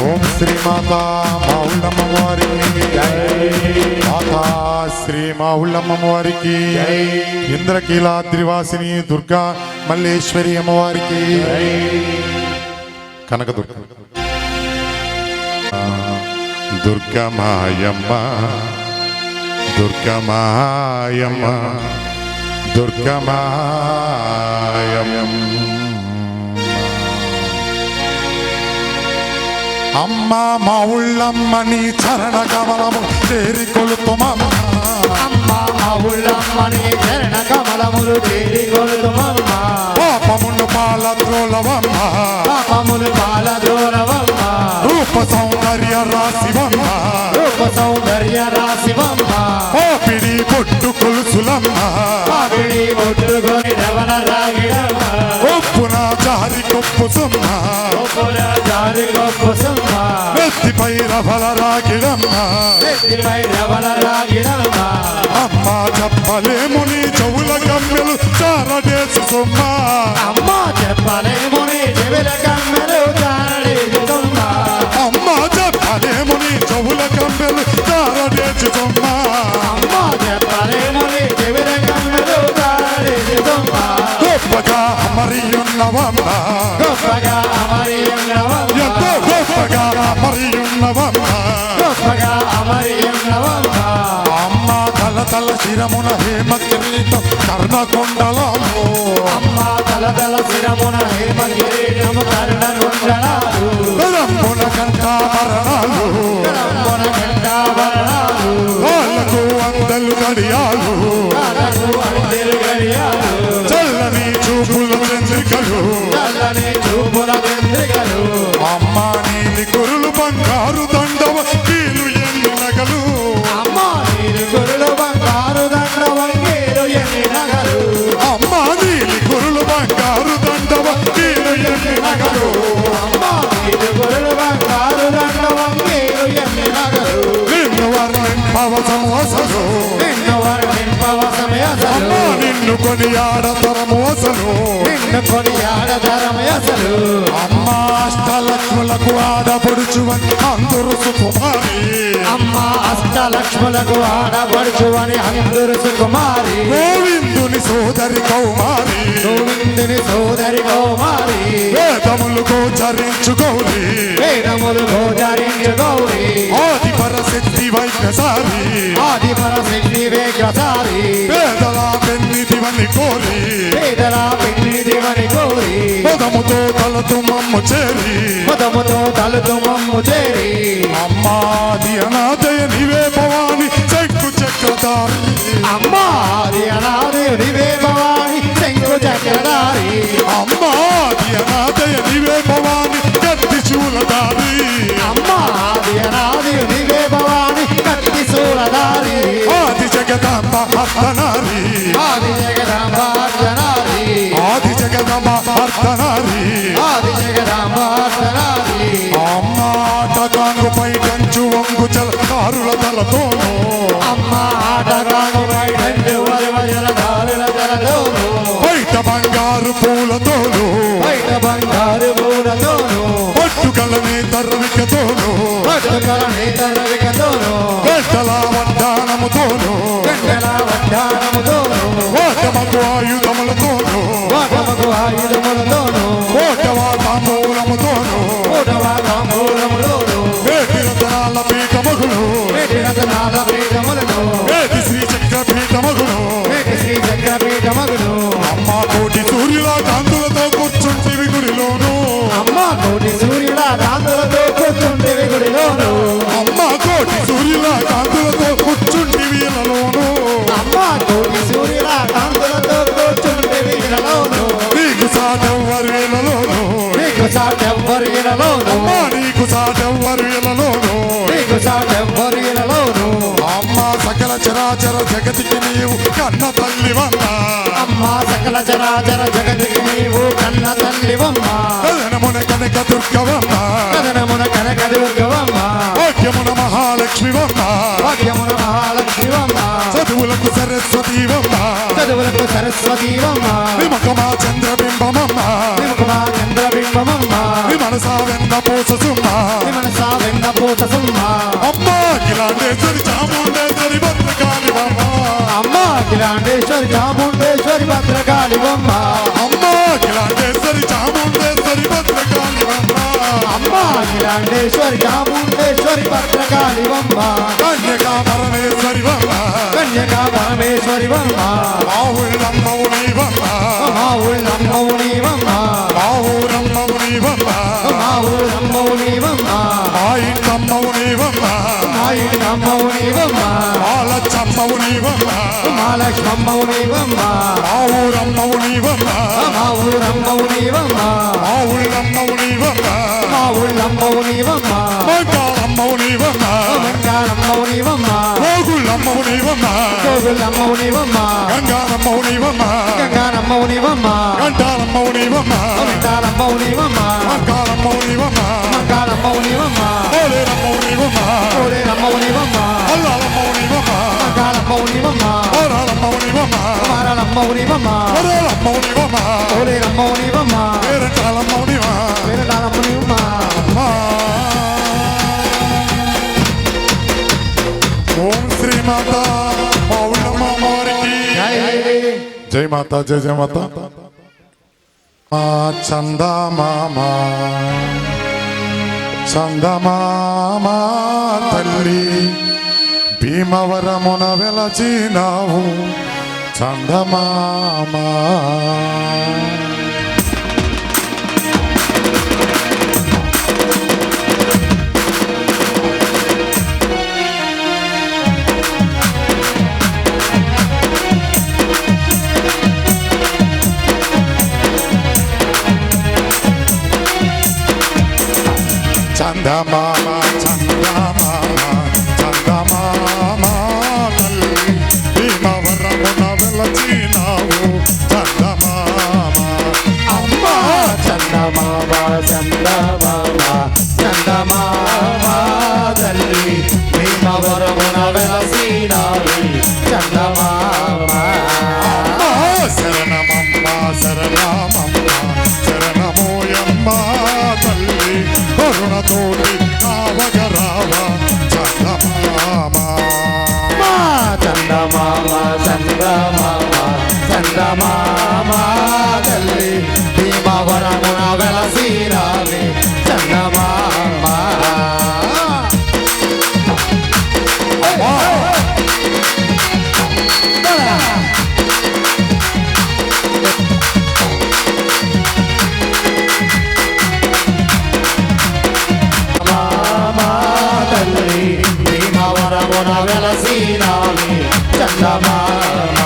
ఓం శ్రీ మాతా మావుళ్ళమ్మ వారికి మాతా శ్రీ మావుళ్ళమ్మ వారికి ఇంద్రకీలాద్రివాసిని దుర్గా మల్లేశ్వరి అమ్మవారికి కనకదుర్గ దుర్గమాయమ్మ దుర్గమాయమ్మ దుర్గమాయమ్మ అమ్మ మా ఉళ్ళమ్మని చరణ కమలము చేరి కొలుతుమమ్మ అమ్మ మా ఉళ్ళమ్మని చరణ కమలములు చేరి కొలుతుమమ్మ పాపములు పాలద్రోలవమ్మ పాపములు పాలద్రోలవమ్మ రూప సౌందర్య రాశివమ్మ రూప సౌందర్య రాశివమ్మ పాపిడి పొట్టు కొలుసులమ్మ పాపిడి ఒట్టుకొని రవణ రాగిడమ్మ ఒప్పున జారి కొప్పు సుమ్మ ఒప్పున జారి కొప్పు సుమ్మ ఎత్తిపై రవల రాగిడమ్మ ఎత్తిపై రవణ రాగిడమ్మ అమ్మ చెప్పలేము నీ చెవుల గమ్మెలు చారడేసు సుమ్మ అమ్మ చెప్పలేము నీ చెవుల గమ్మెలు చారడేసు సుమ్మ అమ్మ చెప్పలేము నీ చెవుల గమ్మెలు చారడేసు సుమ్మ అమ్మ చెప్పలేము నీ చెవుల గమ్మెలు చారడేసు సుమ్మ గొప్పగా అమరియున్నవమ్మ గొప్పగా అమరియున్నవమ్మ ఎంతో గొప్పగా అమరియున్నవమ్మ గొప్పగా అమరియున్నవమ్మ అమ్మ తల తల శిరమున హేమ కిరీటం కర్ణకొండలము అమ్మ తలతల శిరమున హేమ కిరీటము కర్ణకుండలాలు రంపున కంఠాభరణాలు రంపున కంఠాభరణాలు కాళ్ళకు అందలు గడియాలు కాళ్ళకు అందెలు గడియాలు చల్లని చూపుల చంద్రికలు చల్లని చూపుల చంద్రికలు అమ్మ నీలి కురులు బంగారు దండవ కీలు ఎన్ని నగలు అమ్మ నీరు గురులు బంగారు దండ వంగేరు ఎన్ని నగలు అమ్మ నీలి కురులు బంగారు దండవ కీలు ఎన్ని నగలు అమ్మ నీరు గురులు బంగారు దండ వంగేరు ఎన్ని నగలు నిన్ను వర్ణింపవసము అసలు నిన్ను వర్ణింపవసమే అసలు అమ్మ నిన్ను కొని ఆడతరము అసలు నిన్ను కొని ఆడధరమే అసలు అమ్మ అష్టలక్ష్ములకు ఆడపడుచువని అందరు సుకుమారి అమ్మ అష్టలక్ష్ములకు ఆడబడుచువని అందరు సుకుమారి గోవిందుని సోదరి కౌమారి గోవిందుని సోదరి కౌమారి వేదములు గోచరించు గౌరి వేదములు గోచరించు గౌరి ఆది పరశక్తి వైద్యసారి ఆది పరశక్తి వేగసారి పేదల పెన్నిదివని కోరి పేదల పెళ్లి దివని కోరి పదముతో తలతు మమ్ము చేరి పదముతో తలుతు మమ్ము చేరి అమ్మాది అనాథయ నివే భవాని చెక్కు చక్రధారి అమ్మాది అనాది నివే భవాని శంకు చక్రధారి అమ్మాది అనాథయ నివే భవాని కత్తి శూలధారి అమ్మాది అనాది నివే భవాని కత్తి సూరధారి ఆది జగదాంబ అర్ధనారి ఆది జగదాంబ అర్ధనారి ఆది జగదాంబ అర్ధనారి ఆది జగదాంబ అర్ధనారి అమ్మ ఆటగాంగుపై కంచు వంగు జలకారుల తలతోను అమ్మ ఆటగాడు బయటండు వజల దారుల జలతోను బయట బంగారు పూలతోను బయట బంగారు పూలతోను పట్టుకలనే తర్వికతోను పట్టుకల నేతరవికతోను గంటల వడ్డానముతోను గంటల వడ్డానముతోను ఓటమకు ఆయుధములతోను వాటమకు ఆయుధములతోను ఓటవా తాంబూలముతోను ఓటవా తాంబూలములోను వేటి రతనాల పీఠమగులు వేటి రతనాల పీఠములను వేటి శ్రీ చక్ర పీఠమగులు వేటి శ్రీ చక్ర పీఠమగును అమ్మ కోటి సూర్యుల కాంతులతో కూర్చుంటివి గుడిలోను అమ్మ కోటి సూర్యుల కాంతులతో కూర్చుంటేవి గుడిలోను అమ్మ కోటి సూర్యుల కాంతులతో కూర్చుంటివి ఇలలోను అమ్మ కోటి సూర్యుల కాంతులతో కూర్చుంటేవి గుడిలోను నీకు సాటెవ్వరి ఇలలోను నీకు సాటెవ్వరు ఇలలోను అమ్మ నీకు సాటెవ్వరు ఇలలోను నీకు సాటెవ్వరు ఇలలోను అమ్మ సకల చరాచర జగతికి నీవు కన్న తల్లివమ్మ అమ్మ సకల చరాచర జగతికి నీవు కన్న తల్లివమ్మ కదనమున కనక దుర్గవమ్మ కదనమున కనక దుర్గవమ్మ భాగ్యమున మహాలక్ష్మివమ్మ భాగ్యమున మహాలక్ష్మివమ్మ చదువులకు సరస్వతివమ్మ చదువులకు సరస్వతివమ్మ విముఖమా చంద్రబింబమమ్మ విముఖమా చంద్రబింబమమ్మ మనసా వెన్న పూససుమ్మ మనసా వెన్న పూససుమ్మ అమ్మ కిలాండేశ్వరి చాముండేశ్వరి భద్రకాళివమ్మ అమ్మ కిలాండేశ్వరి చాముండేశ్వరి భద్రకాళివమ్మ అమ్మ కిలాండేశ్వరి చాముండేశ్వరి భద్రకాళివమ్మ అమ్మ కిలాండేశ్వరి చాముండేశ్వరి భద్రకాళివమ్మ కన్యకా పరమేశ్వరివమ్మ కన్యకా పరమేశ్వరివమ్మ మా ఊళ్ళమ్మవు నీవమ్మ మా ఊళ్ళమ్మవు నీవమ్మ మా ఊరమ్మవు నీవమ్మ మా ఊరమ్మవు నీవమ్మ మా ఇంటమ్మవు నీవమ్మ మా ఇంటమ్మవు నీవమ్మ మా లచ్చమ్మవు నీవమ్మ మా లక్ష్మమ్మవు నీవమ్మ మా ఊరమ్మవు నీవమ్మ మా ఊరమ్మవు నీవమ్మ మా ఊళ్ళమ్మవు నీవమ్మ మా ఊళ్ళమ్మవు నీవమ్మ మంగాళమ్మవు నీవమ్మ మంగాళమ్మవు నీవమ్మ గోగుళ్ళమ్మవు నీవమ్మ గోగుళ్ళమ్మవు నీవమ్మ గంగారమ్మవు నీవమ్మ గంగారమ్మవు నీవమ్మ గంటాలమ్మవు నీవమ్మ గంగారమ్మవు నీవమ్మ మంగాళమ్మవు నీవమ్మ మంగాళమ్మవు నీవమ్మ ఓలేరమ్మవు నీవమ్మ ఓలేరమ్మవు నీవమ్మ అల్లాలమ్మవు నీవమ్మ మంగాళమ్మవు నీవమ్మ ఓరాలమ్మవు నీవమ్మ మారాలమ్మవు నీవమ్మ ఓరేలమ్మవు నీవమ్మ ఓలేరమ్మవు నీవమ్మ పేరంటాలమ్మవు నీవమ్మ వేరడాలమ్మ నీవమ్మ ఓం శ్రీమాత పౌర్ణమ్మ వారికి జై మాత జై జయ మాత మా చందమామ చందమామ తల్లి భీమవరమున వెలచినావు చందమామ చందమామ చందమామ చందమామ తల్లి భీమవరమున వెలచినావు చందమామ అమ్మ చందమామ చందమామ చందమామ తల్లి భీమవరమున వెలసినావి చందమామ శరణమమ్మ శరణమమ్మ శరణమోయమ్మ తల్లి కరుణతోటి కావగరావ చందమామ చందమామ చందమామ చందమామ తల్లి భీమవరమున వెలసినావి చందమామ తల్లి భీమవరమున వెలసినావి చందమామ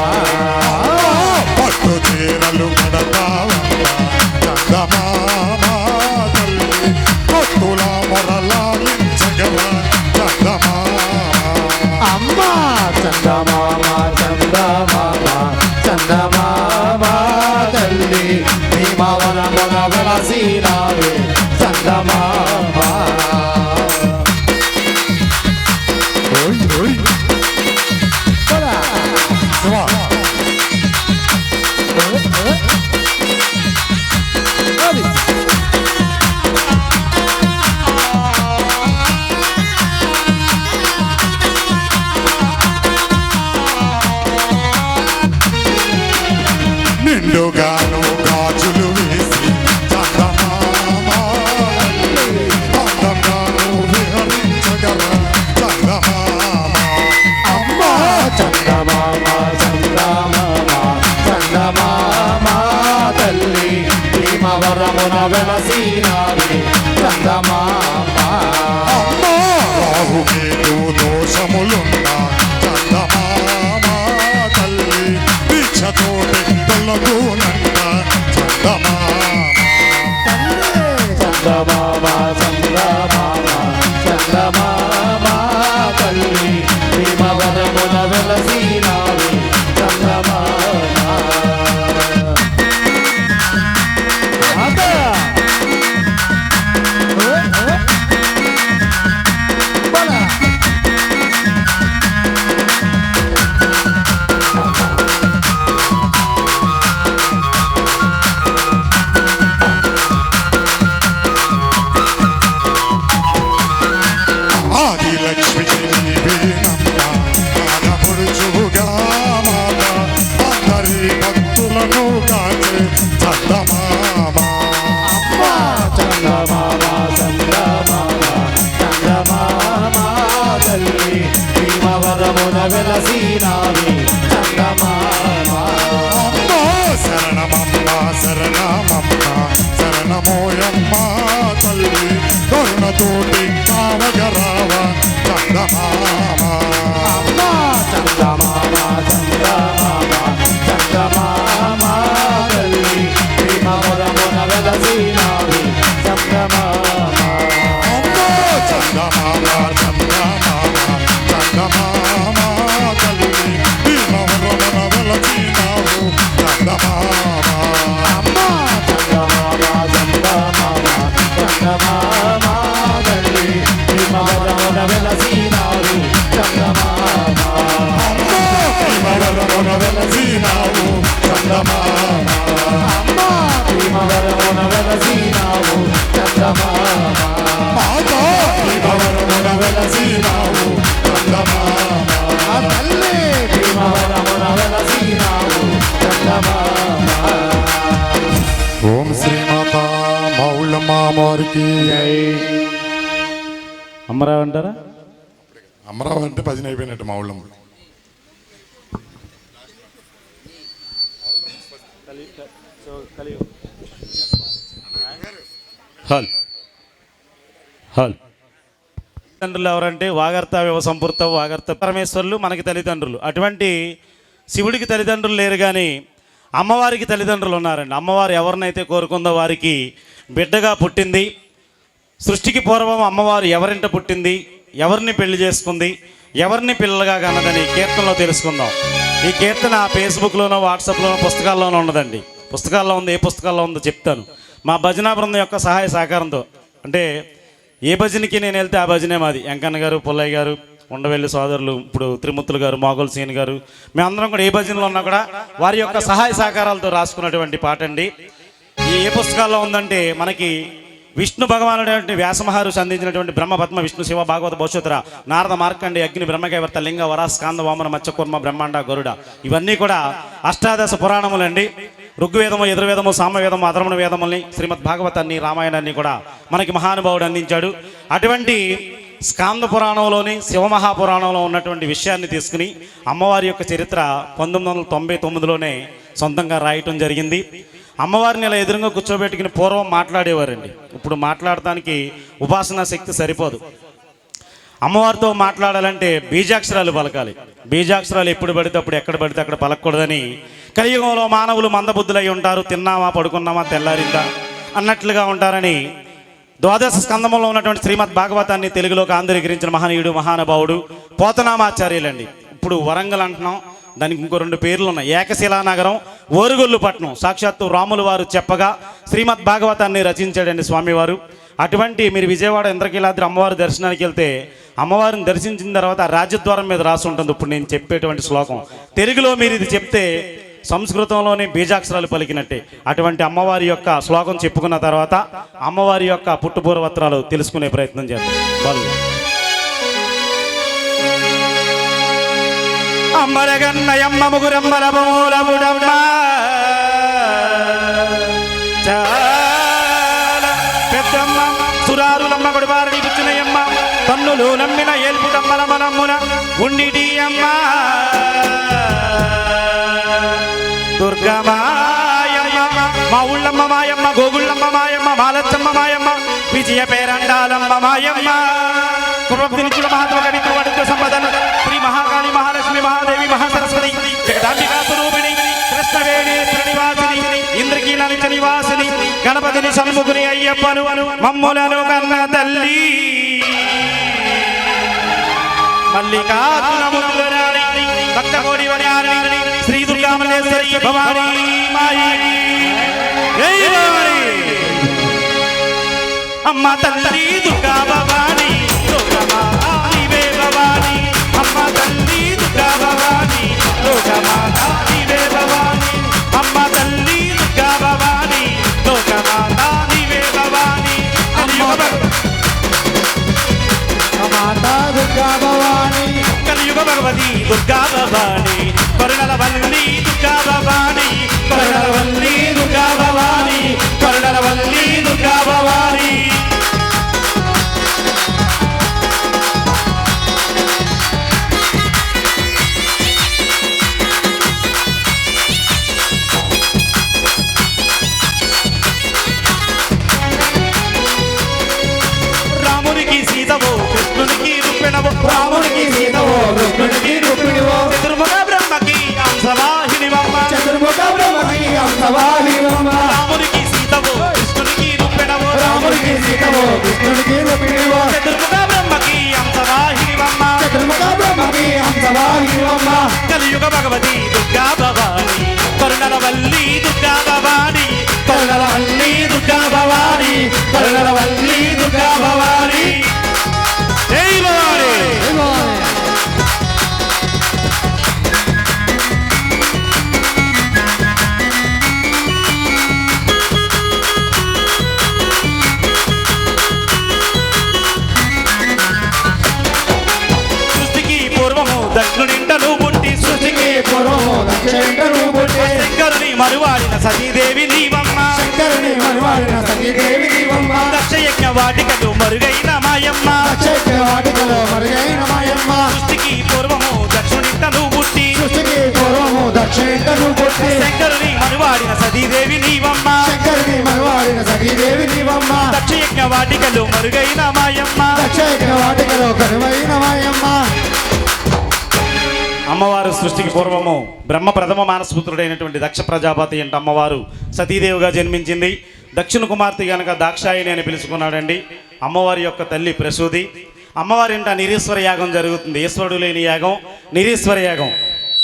పట్టు చీరలు కడతావమ్మ చందమామ తల్లి కొట్టుల మొరలాలించగల చందమామ అమ్మ చందమామ చందమామ చందమామ తల్లి భీమవరమున వెలసినావి చందమామ శివ నిండుగాను గాజులు వేసి చందమామ తల్లి అందంగాను విహరించగల చందమామ అమ్మ చందమామ చందమామ చందమామ తల్లి భీమవరమున వెలసినావి చందమామ రాహుకేతు దోషములున్న చందమామ తల్లి దీక్షతోటి తొలగునంట చందమామ చందమామ చంద్రమామ చంద్రమామ తల్లి భీమవరమున వెలసినావే చంద్రమామ ఆదిలక్ష్మి నీవేనమ్మ ఆడపడుచుగా మాత అందరి భక్తులను కాచే చందమామ చంద్రమామ చంద్రమామ చంద్రమామ తల్లి భీమవరమున వెలసినావే చంద్రమామ అమ్మా శరణమమ్మ శరణమమ్మ శరణమోయమ్మ తల్లి కరుణతోటి కావగరావ చందమామ చంద్రమామ చంద్రమామ చంద్రమామ తల్లి భీమవరమున వెలసినావే చంద్రమామ అమ్మా చందమామ చందమామ చందమామ తల్లి భీమవరమున వెలసినావు చందమామ చంద్రమామ చంద్రమామ చంద్రమామ తల్లి భీమవరమున వెలసినావే చంద్రమామ భీమవరమున వెలసినావు చందమామ భీమవరమున వెలసినావు చంద్రమామ మాతా భీమవరమున వెలసినావు చందమామ తల్లి భీమవరమున వెలసినావు చంద్రమామ ఓం శ్రీమాత మౌళమ్మ వారికి అమ్మరావు అంటారా? అమరావతి అంటే 10 అయిపోయినట్టు మౌళమ్మ. హల్ హల్ తల్లిదండ్రులు ఎవరంటే వాగర్త వివ సంపూర్త వాగర్త పరమేశ్వరులు మనకి తల్లిదండ్రులు. అటువంటి శివుడికి తల్లిదండ్రులు లేరు కానీ అమ్మవారికి తల్లిదండ్రులు ఉన్నారండి. అమ్మవారు ఎవరినైతే కోరుకుందో వారికి బిడ్డగా పుట్టింది. సృష్టికి పూర్వం అమ్మవారు ఎవరింట పుట్టింది, ఎవరిని పెళ్లి చేసుకుంది, ఎవరిని పిల్లలుగా కన్నదని కీర్తనలో తెలుసుకుందాం. ఈ కీర్తన ఫేస్బుక్లోనో వాట్సాప్లోనో పుస్తకాల్లోనూ ఉండదండి. పుస్తకాల్లో ఉంది, ఏ పుస్తకాల్లో ఉందో చెప్తాను. మా భజనా బృందం యొక్క సహాయ సహకారంతో, అంటే ఏ భజనకి నేను వెళ్తే ఆ భజనే మాది. వెంకన్న గారు, పుల్లయ్య గారు, ఉండవెల్లి సోదరులు, ఇప్పుడు త్రిమూర్తులు గారు, మోగల్ సీన్ గారు, మేమందరం కూడా ఏ భజనలో ఉన్నా కూడా వారి యొక్క సహాయ సహకారాలతో రాసుకున్నటువంటి పాట అండి. ఈ ఏ పుస్తకాల్లో ఉందంటే మనకి విష్ణు భగవానుడు వ్యాసమహర్షి అందించినటువంటి బ్రహ్మ పద్మ విష్ణు శివ భాగవత భవిష్యత్తుర నారద మార్కండి అగ్ని బ్రహ్మకైవర్త లింగ వర స్కాంద వామన మత్స్యకూర్మ బ్రహ్మాండ గరుడ, ఇవన్నీ కూడా అష్టాదశ పురాణములండి. ఋగ్వేదము, యజుర్వేదము, సామవేదము, అధర్వణ వేదముల్ని, శ్రీమద్ భాగవతాన్ని, రామాయణాన్ని కూడా మనకి మహానుభావుడు అందించాడు. అటువంటి స్కాంద పురాణంలోని శివమహాపురాణంలో ఉన్నటువంటి విషయాన్ని తీసుకుని అమ్మవారి యొక్క చరిత్ర 1999లోనే సొంతంగా రాయటం జరిగింది. అమ్మవారిని ఇలా ఎదురుగా కూర్చోబెట్టుకుని పూర్వం మాట్లాడేవారండి. ఇప్పుడు మాట్లాడటానికి ఉపాసనా శక్తి సరిపోదు. అమ్మవారితో మాట్లాడాలంటే బీజాక్షరాలు పలకాలి. బీజాక్షరాలు ఎప్పుడు పడితే అప్పుడు, ఎక్కడ పడితే అక్కడ పలకూడదని కలియుగంలో మానవులు మందబుద్ధులై ఉంటారు. తిన్నామా, పడుకున్నామా, తెల్లారిందా అన్నట్లుగా ఉంటారని ద్వాదశ స్కందములో ఉన్నటువంటి శ్రీమద్ భాగవతాన్ని తెలుగులోకి ఆంధ్రీకరించిన మహనీయుడు, మహానుభావుడు పోతనామాచార్యులండి. ఇప్పుడు వరంగల్ అంటున్నాం, దానికి ఇంకో 2 పేర్లు ఉన్నాయి. ఏకశిలా నగరం, ఓరుగొల్లు పట్నం. సాక్షాత్తు రాములు వారు చెప్పగా శ్రీమద్ భాగవతాన్ని రచించాడండి స్వామివారు. అటువంటి మీరు విజయవాడ ఇంద్రకీలాద్రి అమ్మవారి దర్శనానికి వెళ్తే అమ్మవారిని దర్శించిన తర్వాత రాజద్వారం మీద రాసి ఉంటుంది ఇప్పుడు నేను చెప్పేటువంటి శ్లోకం. తెలుగులో మీరు ఇది చెప్తే సంస్కృతంలోనే బీజాక్షరాలు పలికినట్టే. అటువంటి అమ్మవారి యొక్క శ్లోకం చెప్పుకున్న తర్వాత అమ్మవారి యొక్క పుట్టుపూర్వత్రాలు తెలుసుకునే ప్రయత్నం చేద్దాం. వాళ్ళు అమ్మరగన్నయమ్మ ముగురమ్మల బోలముడమ్మ చాలా పెద్దమ్మ సురారులమ్మ కొడుబారడి పుచ్చినయమ్మ తన్నులు నమ్మిన ఏల్పుటమ్మల మనమ్మున ఉండిటి అమ్మ దుర్గమాయమ్మ మా ఊళ్ళమ్మ మాయమ్మ గోగుళ్ళమ్మ మాయమ్మ మాలచ్చమ్మ మాయమ్మ విజయ పేరండాలమ్మ మాయమ్మ కుర్రనిచుల మహాత్మ కవిత్వ వడుక సంపదన శ్రీ మహాకాళి మహాలక్ష్మి మహాదేవి మహాసరస్వతి జగదాంబికా స్వరూపిణి కృష్ణవేణి శ్రీనివాసిని ఇంద్రకీల నివాసిని గణపతిని సన్ముఖుని అయ్యప్పను మమ్ములను కన్న తల్లి మల్లికార్జున ముద్దురాణి భక్తకోడి వరాణి శ్రీ దుర్గామల్లేశ్వరి భవానీ మాయి జై భవానీ అమ్మ తల్లి దుర్గా భవానీ లోకమాత నీవే భవానీ అమ్మ తల్లి దుర్గా భవానీ లోకమాత నీవే భవానీ అమ్మ తల్లి దుర్గా భవానీ లోకమాత నీవే భవానీ మాతా దుర్గా భవానీ కలియుగ భగవతి దుర్గా భవానీ కరుణల వల్లి దుర్గా భవానీ కరుణల వల్లి దుర్గా భవానీ కరుణల వల్లి దుర్గా భవానీ రామునికి సీతవో కృష్ణునికి రుక్మిణవో రామునికి సీతవో కృష్ణునికి రుక్మిణివో చతుర్ముఖ బ్రహ్మకి అంశవాహినివమ్మ చతుర్ముఖ బ్రహ్మకి అంశవాహినివమ్మ రామునికి సీతవో కృష్ణునికి రుక్మిణవో రామునికి సీతవో కృష్ణునికి రుక్మిణివో చతుర్ముఖ బ్రహ్మకి అంశవాహినివమ్మ చతుర్ముఖ బ్రహ్మకి అంశవాహినివమ్మ కలియుగ భగవతి దుర్గా భవానీ కరుణల వల్లి దుర్గా భవానీ కరుణల వల్లి దుర్గా భవానీ కరుణల వల్లి దుర్గా భవానీ జై భవానీ సృష్టికి పూర్వము దక్షిణింటను పుట్టి సృష్టికి పూర్వము దక్షిణంటను పుట్టే శంకరుని మరువాడిన సతీదేవి నీవమ్మ శంకరుని మనవాడిన సతీదేవి నీవమ్మ దక్షయజ్ఞ వాటికలు మరుగైన మాయమ్మ అక్షయ వాటికలో మరుగైన మాయమ్మ సృష్టికి పూర్వము దక్షిణింటను పుట్టి సృష్టికి పూర్వము దక్షిణంటను పుట్టే శంకరుని మరువాడిన సతీదేవి నీవమ్మ శంకరుని మనవాడిన సతీదేవి నీవమ్మ దక్షయజ్ఞ వాటికలు మరుగైన మాయమ్మ అక్షయ వాటికలో కనువైన మాయమ్మ అమ్మవారు సృష్టికి పూర్వము బ్రహ్మ ప్రథమ మానసపుత్రుడైనటువంటి దక్ష ప్రజాపతి అంటే అమ్మవారు సతీదేవిగా జన్మించింది. దక్షిణ కుమార్తె గనక దాక్షాయిని అని పిలుచుకున్నాడండి. అమ్మవారి యొక్క తల్లి ప్రసూతి. అమ్మవారి ఇంట నిరీశ్వర యాగం జరుగుతుంది. ఈశ్వరుడు లేని యాగం నిరీశ్వర యాగం.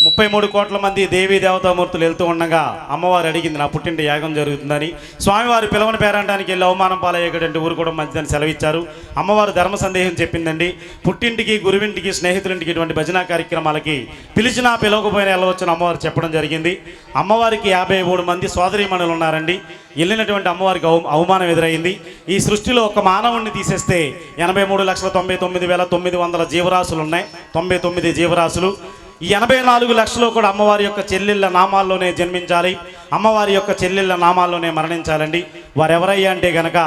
33 కోట్ల మంది దేవీ దేవతామూర్తులు వెళ్తూ ఉండగా అమ్మవారు అడిగింది, నా పుట్టింటి యాగం జరుగుతుందని. స్వామివారు పిలవని పేరంటానికి వెళ్ళి అవమానం పాలయ్యేటంటే ఊరు కూడా మంచిదని సెలవిచ్చారు. అమ్మవారు ధర్మ సందేహం చెప్పిందండి. పుట్టింటికి గురువింటికి స్నేహితులింటికి ఇటువంటి భజన కార్యక్రమాలకి పిలిచినా పిలవకపోయినా వెళ్ళవచ్చని అమ్మవారు చెప్పడం జరిగింది. అమ్మవారికి 53 మంది సోదరీమణులు ఉన్నారండి. వెళ్ళినటువంటి అమ్మవారికి అవమానం ఎదురైంది. ఈ సృష్టిలో ఒక మానవుణ్ణి తీసేస్తే 83,99,900 జీవరాశులు ఉన్నాయి. 99 జీవరాశులు. ఈ 84 లక్షలు కూడా అమ్మవారి యొక్క చెల్లెళ్ళ నామాల్లోనే జన్మించాలి. అమ్మవారి యొక్క చెల్లెళ్ళ నామాల్లోనే మరణించాలండి. వారెవరయ్యా అంటే గనక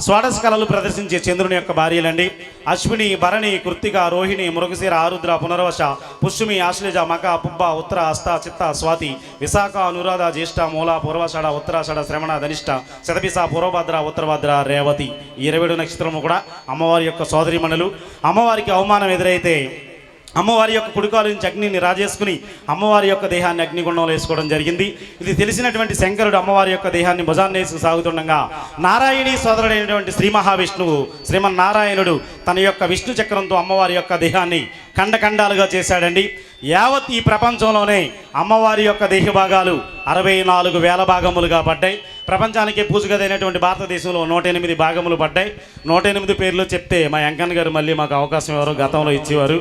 స్వాదశ కళలు ప్రదర్శించే చంద్రుని యొక్క భార్యలండి. అశ్విని, భరణి, కృత్తిక, రోహిణి, మృగశిర, ఆరుద్ర, పునర్వశ, పుష్యమి, ఆశ్లేజ, మక, పుబ్బ, ఉత్తర, హస్త, చిత్త, స్వాతి, విశాఖ, అనురాధ, జ్యేష్ఠ, మూల, పూర్వాషాఢ, ఉత్తరాషాఢ, శ్రవణ, ధనిష్ట, శతభిష, పూర్వభద్ర, ఉత్తరభద్ర, రేవతి. ఈ 27 నక్షత్రము కూడా అమ్మవారి యొక్క సోదరిమణులు. అమ్మవారికి అవమానం ఎదురైతే అమ్మవారి యొక్క కుడికాలు నుంచి అగ్నిని రాజేసుకుని అమ్మవారి యొక్క దేహాన్ని అగ్నిగుండంలో వేసుకోవడం జరిగింది. ఇది తెలిసినటువంటి శంకరుడు అమ్మవారి యొక్క దేహాన్ని భుజాన్ని వేసుకు సాగుతుండగా నారాయణి సోదరుడైనటువంటి శ్రీ మహావిష్ణువు శ్రీమన్నారాయణుడు తన యొక్క విష్ణు చక్రంతో అమ్మవారి యొక్క దేహాన్ని ఖండఖండాలుగా చేశాడండి. యావత్ ఈ ప్రపంచంలోనే అమ్మవారి యొక్క దేహ భాగాలు 64,000 భాగములుగా పడ్డాయి. ప్రపంచానికి పూజగదైనటువంటి భారతదేశంలో 108 భాగములు పడ్డాయి. 108 పేర్లు చెప్తే మా వెంకన్న గారు మళ్ళీ మాకు అవకాశం ఎవరో గతంలో ఇచ్చేవారు.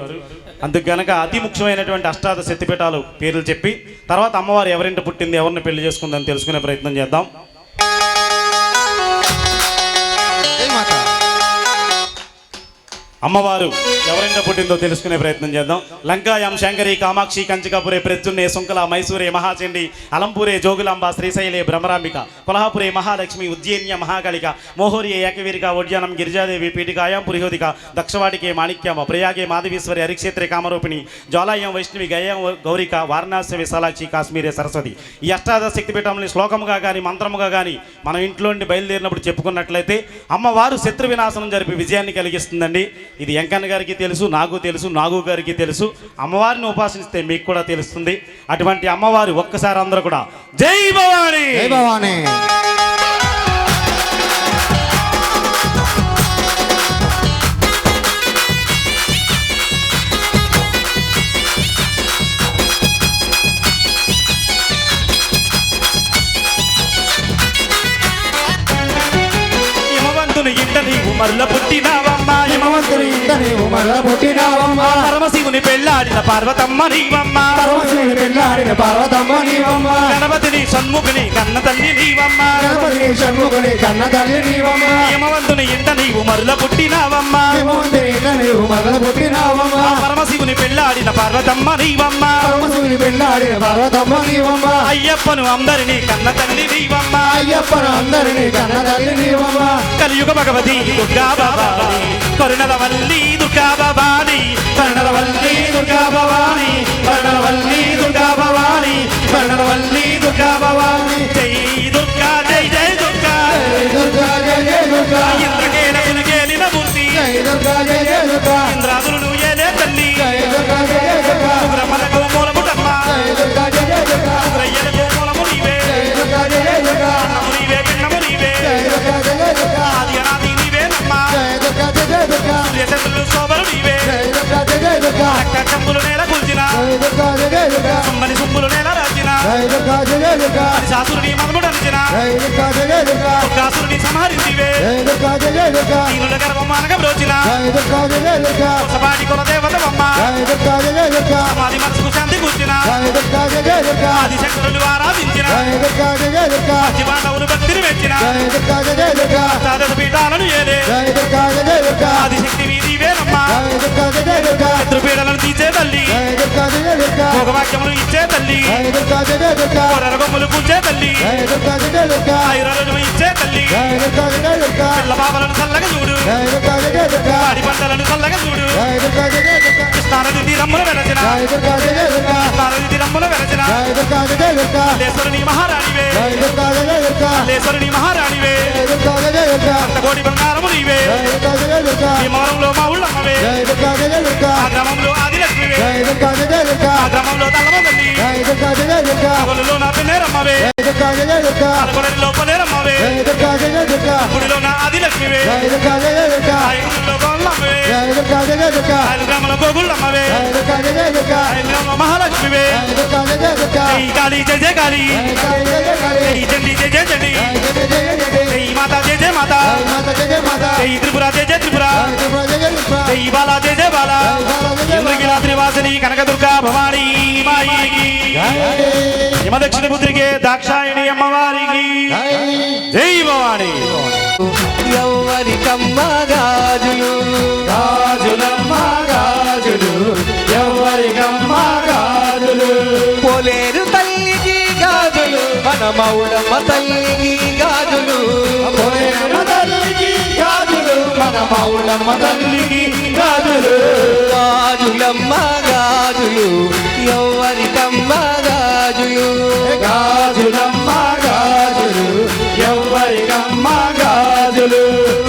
అందుకు గనక అతి ముఖ్యమైనటువంటి అష్టాదశ శక్తిపీఠాలు పేర్లు చెప్పి తర్వాత అమ్మవారు ఎవరింటి పుట్టింది, ఎవరిని పెళ్లి చేసుకుందని తెలుసుకునే ప్రయత్నం చేద్దాం. అమ్మవారు ఎవరింట పుట్టిందో తెలుసుకునే ప్రయత్నం చేద్దాం. లంకాయం, శంకరి, కామాక్షి, కంచికాపురే, ప్రత్యున్నే, సుంకల, మైసూరే, మహాచండి, అలంపూరే, జోగులాంబ, శ్రీశైలే, భ్రమరాంబిక, కొల్హాపురే, మహాలక్ష్మి, ఉజ్జయిన్య, మహాకాళిక, మోహోరియే, ఏకవీరిక, ఒడ్యానం, గిరిజాదేవి, పీఠికాయాం, పురిహోదిక, దక్షవాటికే, మాణిక్యమ, ప్రయాగే, మాధవీశ్వరి, హరిక్షేత్రే, కామరూపిణి, జ్వాలాయం, వైష్ణవి, గయాం, గౌరిక, వారణాసి, విశాలాక్షి, కాశ్మీరే, సరస్వతి. ఈ అష్టాదశ శక్తిపీఠంని శ్లోకముగా కానీ మంత్రముగా కానీ మనం ఇంట్లో నుండి బయలుదేరినప్పుడు చెప్పుకున్నట్లయితే అమ్మవారు శత్రు వినాశనం జరిపి విజయాన్ని కలిగిస్తుందండి. ఇది వెంకన్న గారికి తెలుసు, నాకు తెలుసు, నాగు గారికి తెలుసు. అమ్మవారిని ఉపాసిస్తే మీకు కూడా తెలుస్తుంది. అటువంటి అమ్మవారు ఒక్కసారి అందరూ కూడా జై భవాని, జై భవాని. మరుల పుట్టినావమ్మ హిమవంతుని ఇంట నీవు మరల పుట్టినావమ్మ పరమశివుని పెళ్ళాడిన పార్వతమ్మ నీవమ్మ పరమశివుని పెళ్ళాడిన పార్వతమ్మ నీవమ్మ గణపతిని షణ్ముఖుని కన్న తల్లి నీవమ్మ గణపతిని షణ్ముఖుని కన్న తల్లి నీవమ్మ హిమవంతుని ఇంట నీవు మరుల పుట్టినావమ్మ హిమవంతుని ఇంట నీవు మరల పుట్టినావమ్మ పరమశివుని పెళ్ళాడిన పార్వతమ్మ నీవమ్మ పరమశివుని పెళ్ళాడిన పార్వతమ్మ నీవమ్మ అయ్యప్పను అందరినీ కన్న తల్లి నీవమ్మ అయ్యప్పను అందరినీ కన్న తల్లి నీవమ్మ కలియుగ భగవతి దుర్గా భవాని కరుణల వల్లి దుర్గా భవాని కరుణల వల్లి దుర్గా భవాని కరుణల వల్లి దుర్గా భవాని కరుణల వల్లి దుర్గా భవాని జై దుర్గా జై జై దుర్గా జై దుర్గా జై జై దుర్గా ఇంద్రకేళకులు కేలిన మూర్తి జై దుర్గా జై జై దుర్గా ఇంద్రాదులను ఏలే తల్లి జై దుర్గా జై జై దుర్గా బ్రహ్మలకు మూలముటమ్మ జై దుర్గా జై జై దుర్గా రయ్యలకు మూలము నీవే జై దుర్గా జై జై దుర్గా అన్నము నీవే పిన్నము నీవే జై దుర్గా జై జై దుర్గా ఆది అనాది నీవేనమ్మ జై దుర్గా జై జై దుర్గా సూర్యచంద్రులు శోభలు నీవే జై దుర్గా జై జై దుర్గా రక్త కంబులు నేల కూల్చిన జై దుర్గా జై జై దుర్గా సుమ్మని సుమ్ములు నేల రాచిన జై దుర్గా జై జై దుర్గా శాసురుని మనుడు అనిచిన జై దుర్గా జై జై దుర్గా దుర్గాసురుని సంహరించివే జై దుర్గా జై జై దుర్గా దీనుల గర్భమానక బ్రోచిన జై దుర్గా జై జై దుర్గా సపాటి కుల దేవతమ్మ జై దుర్గా జై జై దుర్గా సమాధి మనసుకు శాంతి కూర్చిన జై దుర్గా జై జై దుర్గా ఆదిశంకరులు ఆరాధించిన జై దుర్గా జై జై దుర్గా శివాండవులు భక్తిని మెచ్చిన జై దుర్గా జై జై దుర్గా సాధన పీఠాలను ఏలే జై దుర్గా జై జై దుర్గా ఆదిశక్తి నీవేనమ్మా జై దుర్గా జై జై దుర్గా శత్రుపీడలను తీసే తల్లి జై దుర్గా జై జై దుర్గా భోగవాక్యములు ఇచ్చే తల్లి జై దుర్గా జై జై దుర్గా కొరగొమ్ములు కూల్చే తల్లి జై దుర్గా జై జై దుర్గా ఆయురాలను ఇచ్చే తల్లి జై దుర్గా జై జై దుర్గా పిల్ల బాబలను చల్లగా చూడు జై దుర్గా జై జై దుర్గా పాడి పంటలను చల్లగా చూడు జై దుర్గా జై జై దుర్గా కృష్ణానది తీరమ్ములు వెలసిన జై దుర్గా జై జై దుర్గా కృష్ణానది తీరమ్ములు వెలసిన జై దుర్గా జై జై దుర్గా లేశ్వరుని మహారాణివే జై దుర్గా జై జై దుర్గా లేశ్వరుని మహారాణివే జై దుర్గా జై జై దుర్గా కోటి బంగారము నీవే జై దుర్గా జై జై దుర్గా ఈ మౌనంలో మా ఊళ్ళమ్మవే జై దుర్గా జై జై దుర్గా ఆ గ్రామంలో ఆదిలక్ష్మివే జై దుర్గా జై జై దుర్గా ఆ గ్రామంలో తల్లమ్మ తల్లి జై దుర్గా జై జై దుర్గా పగలులో నా పిన్నేరమ్మవే జై దుర్గా జై జై దుర్గా అరకొడలి లోపలేరమ్మవే జై దుర్గా జై జై దుర్గా గుడిలో నా ఆదిలక్ష్మివే జై దుర్గా జై జై దుర్గా ఆ ఇంట్లో గోళ్ళమ్మవే జై దుర్గా జై జై దుర్గా ఆయన గ్రామంలో గోగుళ్ళమ్మవే జై దుర్గా జై జై దుర్గా ఆయన గ్రామంలో మహాలక్ష్మివే జై దుర్గా జై జై దుర్గా జై కాళీ జై జై కాళీ జై జై జై కాళీ జై చండి జై జై చండి జై జై జై జై జై మాతా జై జై మాతా జై మాతా జై జై మాతా జై త్రిపుర జై జై త్రిపుర జై త్రిపుర జై జై త్రిపుర జై బాలా జై జై బాలా జై బాలా జై జై బాలా ఇంద్రగిలాద్రి వాసిని కనకదుర్గా భవానీ మాయికి హిమదక్షిణ పుత్రికే దాక్షాయణి అమ్మవారికి జై భవానీ ఎవ్వరికమ్మ గాజులు గాజులమ్మ గాజులు ఎవరికమ్మ గాజులు పోలేరు తల్లికి గాజులు మన మౌడమ్మ తల్లికి గాజులు పోలేరమ్మ తల్లికి గాజులు మన మౌళమ్మ తల్లికి గాజులు గాజులమ్మ గాజులు ఎవ్వరికమ్మ గాజులు గాజులమ్మ గాజులు ఎవరికమ్మ గాజులు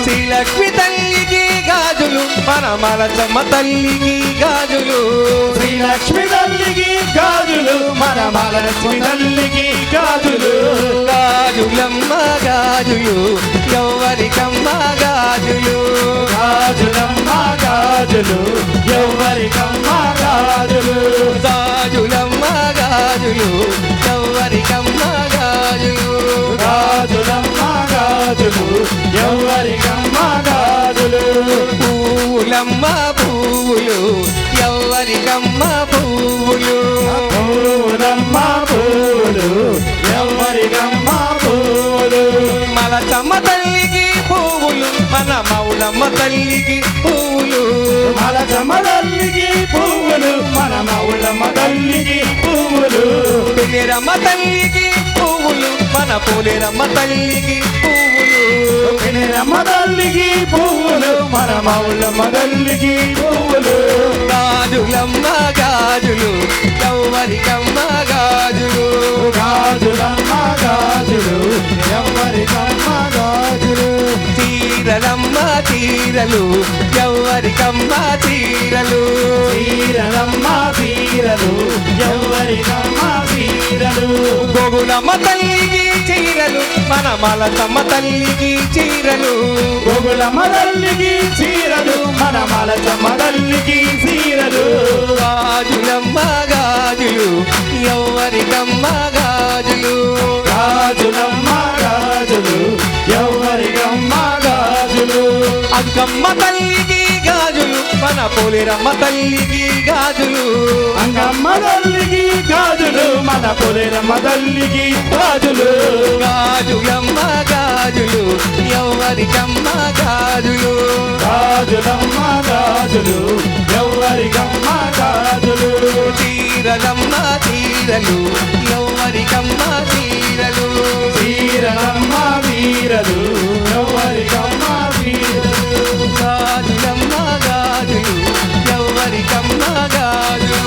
శ్రీలక్ష్మి తల్లికి గాజులు మన మలచమ్మ తల్లికి గాజులు శ్రీలక్ష్మి తల్లికి గాజులు మన మహాలక్ష్మి తల్లికి గాజులు గాజులమ్మ గాజులు ఎవ్వరికమ్మ గాజులు గాజులమ్మ గాజులు ఎవరికమ్మ గాజులు గాజులమ్మ గాజులు ఎవ్వరికమ్మ గాజులు గాజులమ్మ గాజులు ఎవరికమ్మ గాజులు పూలమ్మ పువ్వులు ఎవ్వరికమ్మ పువ్వులు పూలమ్మ పూలు ఎవరికమ్మ పూలు మలచమ్మ తల్లికి పువ్వులు మన మౌలమ్మ తల్లికి పువ్వులు మలచమ్మ తల్లికి పువ్వులు మన మౌళమ్మ తల్లికి పువ్వులు పినిరమ్మ తల్లికి పువ్వులు మన పూలేరమ్మ తల్లికి పువ్వులు పినిరమ్మ తల్లికి పువ్వులు మన మౌళమ్మ తల్లికి పువ్వులు గాజులమ్మ గాజులు ఎవ్వరికమ్మ గాజులు గాజులమ్మ గాజులు ఎవరికమ్మ గాజులు చీరలమ్మ చీరలు ఎవ్వరికమ్మ చీరలు తీరలమ్మ తీరలు ఎవరికమ్మ తీరలు గోగులమ్మ తల్లికి చీరలు మన మలతమ్మ తల్లికి చీరలు గోగులమ్మ తల్లికి చీరలు మన మలచమ్మ తల్లికి చీరలు గాజులమ్మ గాజులు ఎవ్వరికమ్మ గాజులు గాజులమ్మ గాజులు ఎవరికమ్మ గాజులు అంకమ్మ తల్లికి గాజులు మన పోలేరమ్మ తల్లికి గాజులు అంగమ్మ తల్లికి గాజులు మన పొలేరమ్మ తల్లికి గాజులు గాజులమ్మ గాజులు ఎవరికమ్మ గాజులు గాజులమ్మ గాజులు ఎవరికమ్మ గాజులు చీరలమ్మ చీరలు ఎవరికమ్మ చీరలు వీరలమ్మ వీరలు ఎవరికమ్మ వీరలు గాజులమ్మ గాజులు ఎవరికమ్మ గాజులు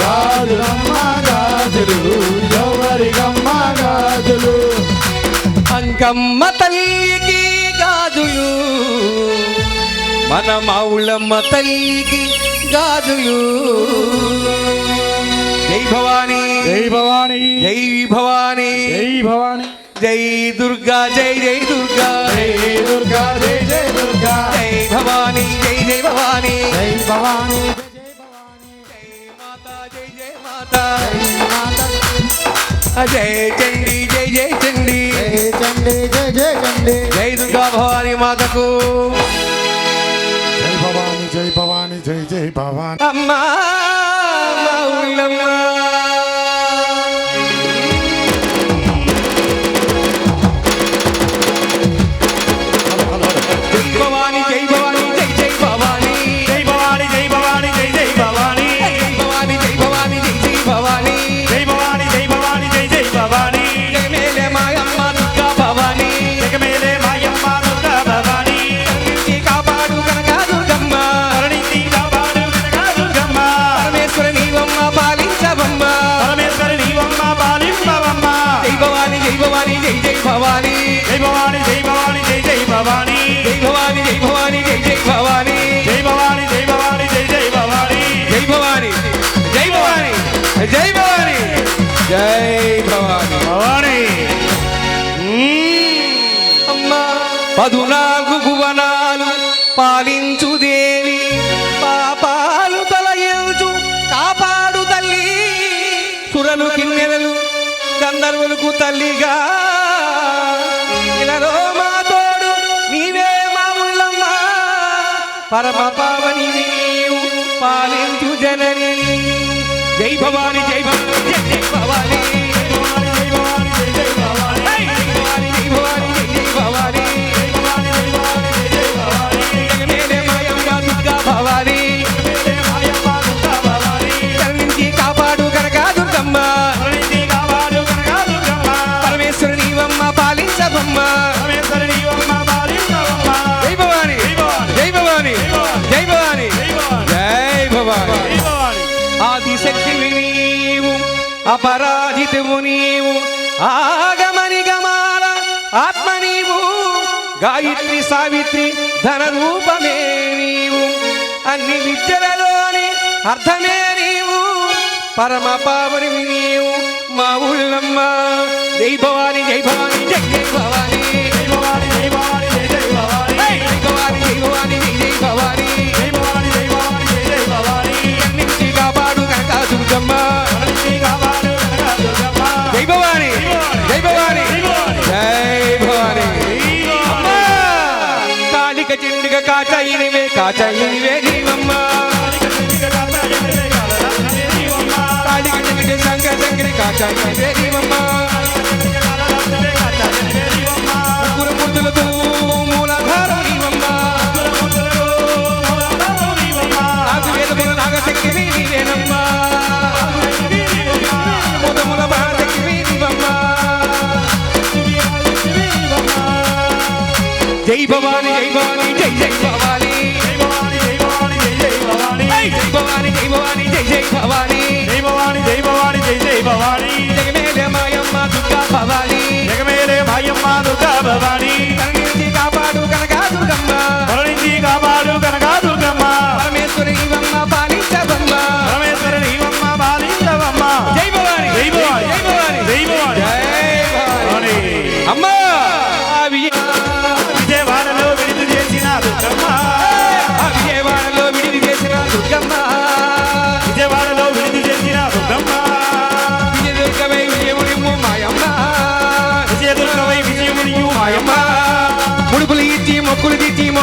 గాజులమ్మ గాజులు ఎవరికమ్మ గాజులు అంకమ్మ తల్లికి గాజులు మన మౌళమ్మ తల్లికి గాజులు జై భవానీ జై భవానీ జై భవానీ జై భవానీ జై దుర్గా జై జై దుర్గా జై దుర్గా జై జై దుర్గా జై భవానీ జై జై భవానీ జై భవానీ జై మాతా జై జై మాతా జై చండీ జై జై చండీ జయ చండి జయ జయ చండి జై దుర్గా భవానీ మాతకు జై భవాని జై భవాని జై జై భవాని అమ్మా మౌలమ్మ జై భవానీ జై భవానీ జై జై భవానీ జై భవాని జై భవాని జై జై భవాని జై భవానీ జై భవానీ జై జై భవానీ జై భవాని జై భవాని జై జై భవాని జై మేలే మాయమ్మ దుర్గా భవానీ జగమేలే మాయమ్మ దుర్గా భవాని కరుణించి కాపాడు కనకా దుర్గమ్మ కరుణించి కాపాడు కనకా దుర్గమ్మ పరమేశ్వర నీవమ్మ పాలించవమ్మ పరమేశ్వరి నీవమ్మ పాలింపవమ్మ జై భవానీ జై భవానీ జై జై భవానీ జై భవాని జై భవాని జై జై భవాని జై భవానీ జై భవానీ జై జై భవానీ జై భవాని జై భవాని జై జై భవాని జై భవానీ జై భవానీ జై భవానీ జై భవానీ భవాని అమ్మా 14 భువనాలు పాలించు దేవి పాపాలు తొలగించు కాపాడు తల్లి సురలు కిన్నెరలు గంధర్వులకు తల్లిగా ఇలలో మా తోడు నీవే మా ముల్లమ్మ పరమ పావని నీవు పాలించు జనని జై భవాని జై భవాని జై జై భవాని జై భవాని జై భవాని జై జై భవాని జై భవాని జై భవాని జై జై భవాని జై భవాని జై భవాని జై జై భవాని జగమేలే మాయమ్మ దుర్గా భవాని జగమేలే మాయమ్మ దుర్గా భవాని కరుణించి కాపాడు కనకా దుర్గమ్మ కరుణించి కాపాడు కనకా దుర్గమ్మ పరమేశ్వరి నీవమ్మ పాలించవమ్మ పరమేశ్వరి నీవమ్మ పాలింపవమ్మ జై భవాని జై భవాని జై భవాని జై భవాని జై భవాని ఆదిశక్తివి నీవు అపరాజితువు నీవు ఆగమని గమాల ఆత్మ నీవు గాయత్రి సావిత్రి ధన రూపమే నీవు అన్ని విద్యలలోని అర్థమే నీవు పరమ పావని నీవు మా ఊళ్ళమ్మ జై భవాని జై భవాని జై జై భవాని జై భవాని జై భవాని జై జై భవాని జై భవాని జై భవాని జై జై భవాని జై భవాని జై భవాని జై జై భవాని అన్నింటి కాపాడు కనకా దుర్గమ్మ కరుణించి కాపాడు కనకా దుర్గమ్మ జై భవాని జై భవాని జై భవాని అమ్మా కాళిక చిండిక కాచాయినివే కాచాయినివే నీవమ్మ కాళిక చిండిక శంకర శంకరి కాచాయినివే నీవమ్మ గురుమూర్తులతో మూలాధారం నీవమ్మ నాకు వేదముల నాగశక్తివి నీవేనమ్మ ముదముల మహాశక్తివి నీవమ్మ జై భవాని జై భవాని జై జై భవాని జై భవాని జై భవాని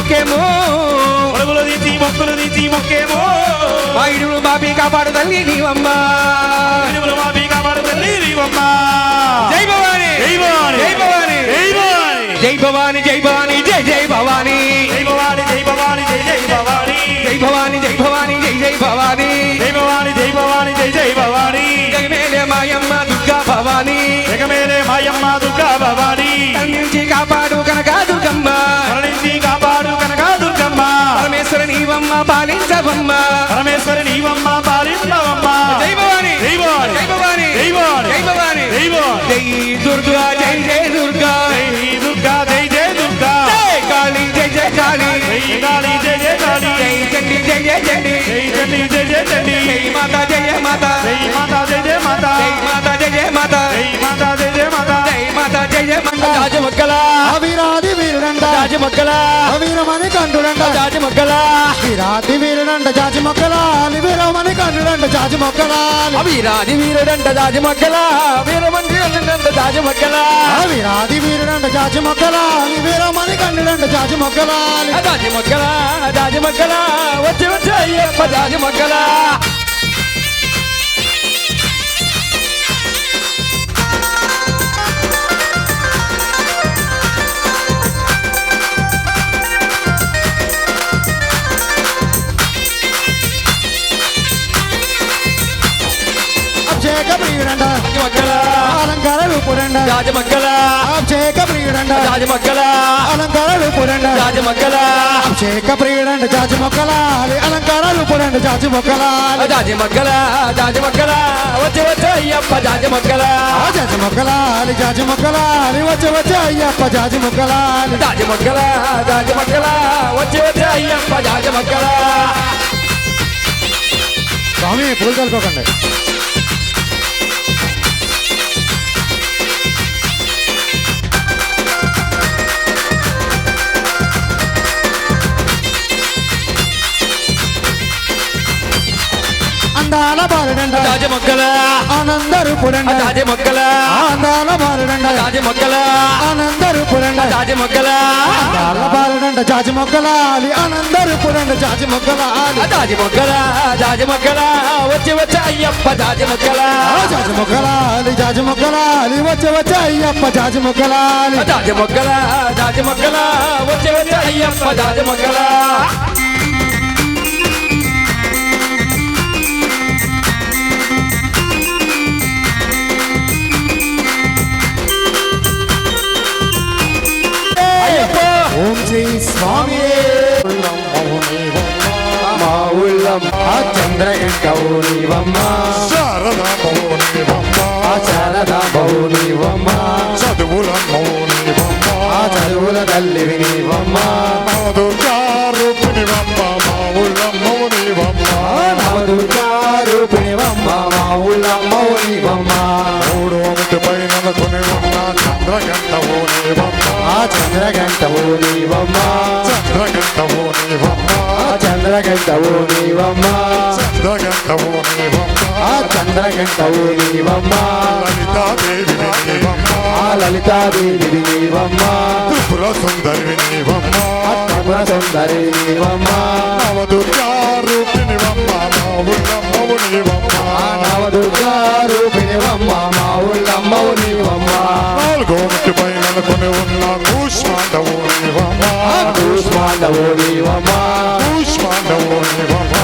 మొక్కేమో పరుగులు తీసి మొక్కులు తీసి మొక్కేమో మా ఇడుగులు బాబీ కాపాడు తల్లి నీవమ్మ ఇడుగులు మాపి కాపాడు తల్లి నీవమ్మ జై భవాని జై భవాని జై భవాని జై భవాని జై భవాని జై భవాని జై జై భవాని జై భవాని జై భవాని జై జై భవాని జై భవాని జై భవాని జై జై భవాని జై భవాని జై భవాని జై జై భవాని జగమేలే మాయమ్మ దుర్గా భవాని జగమేలే మాయమ్మ దుర్గా భవాని నుంచి కాపాడు కనక దుర్గమ్మ కరుణించి కాపాడు కనక దుర్గమ్మ పరమేశ్వర నీవమ్మ పాలించవమ్మ పరమేశ్వరి నీవమ్మ పాలించవమ్మ జై భవాని జై భవాని జై భవాని జై భవాని జై భవాని జై భవాని జై దుర్గా జై జై దుర్గా జై దుర్గా జై జై దుర్గా జై కాళీ జై జై కాళీ జై కాళీ జై జై కాళీ జై చండి జై జై చండి జై చండి జై జై చండి జై మాతా జై జై మాతా జై మాతా జై జై మాతా జై మాతా జై జై మాతా జై మాతా జై జై మాతా జై మాతా జై జై మాతా రాజమక్కల వీరాది వీరుడంట రాజమక్కల వీరమణి కంఠుడంట రాజమక్కల వీరాది వీరుడంట జాజి మొక్కలాలి వీరమణి కంఠుడంట జాజి మొక్కలాలి వీరాది వీరుడంట రాజమక్కల వీరమంత్రి అంట రాజమక్కల వీరాది వీరుడంట జాజి మొక్కలాలి వీరమణి కంఠుడంట జాజి మొక్కలాలి రాజమక్కల రాజమక్కల వచ్చి వచ్చి అయ్యప్ప రాజమక్కల అభిషేక ప్రియుడంట అలంకార రూపుడంట రాజమక్కల అభిషేక ప్రియుడంట రాజమక్కల అలంకార రూపుడంట రాజమక్కల అభిషేక ప్రియుడంట జాజి మొక్కలాలి అలంకార రూపుడంట జాజి మొక్కలాలి రాజమక్కల రాజమక్కల వచ్చి వచ్చి అయ్యప్ప రాజమక్కల జాజి మొక్కలాలి జాజి మొక్కలాలి వచ్చి వచ్చి అయ్యప్ప జాజి మొక్కలాలి రాజమక్కల రాజమక్కల వచ్చి వచ్చి అయ్యప్ప రాజమక్కల స్వామి పూలు కలుకోకండి అందాల బాలుడంట రాజమక్కల ఆనంద రూపుడంట రాజమక్కల అందాల బాలుడంట రాజమక్కల ఆనంద రూపుడంట రాజమక్కల అందాల బాలుడంట జాజి మొక్కలాలి ఆనంద రూపుడంట జాజి మొక్కలాలి రాజమక్కల రాజమక్కల వచ్చి వచ్చి అయ్యప్ప రాజమక్కల జాజి మొక్కలాలి జాజి మొక్కలాలి వచ్చి వచ్చి అయ్యప్ప జాజి మొక్కలాలి రాజమక్కల రాజమక్కల వచ్చి వచ్చి అయ్యప్ప రాజమక్కల ఓం శ్రీ స్వామి మా ఉల్లం ఆ చంద్రగంట నీవమ్మ శారదా మౌనివమ్మ ఆ శారదా నీవమ్మ చదువుల మౌనివమ్మ ఆ చదువుల తల్లివి నీవమ్మ దుర్గా రూపిణివమ్మ మావుల మౌనివమ్మ నవదుర్గా రూపిణివమ్మ మా ఉల్లమ్మ నీవమ్మ మూడు అమిటి పైన కొని ఉన్న చంద్రగంటవు నీవమ్మ ఆ చంద్రగంట నీవమ్మ చంద్రగంటవు నీవమ్మ ఆ చంద్రగంట నీవమ్మ చంద్రగంటవు నీవమ్మ ఆ చంద్రగంట నీవమ్మ లలితాదేవి నీవమ్మ ఆ లలితాదేవి నీవమ్మ త్రిపుర సుందరి నీవమ్మ ఆ త్రిపుర సుందరి నీవమ్మ నవదుర్గా రూపిణివమ్మ మావుల మౌనివమ్మ ఆ నవదుర్గా రూపిణివమ్మ మా ఉల్లమ్మ నీవమ్మ నాలుగో మిట్టి పైన కొని ఉన్న కూష్మాండవు నీవమ్మ కూష్మాండవు నీవమ్మ కూష్మాండవు నీవమ్మ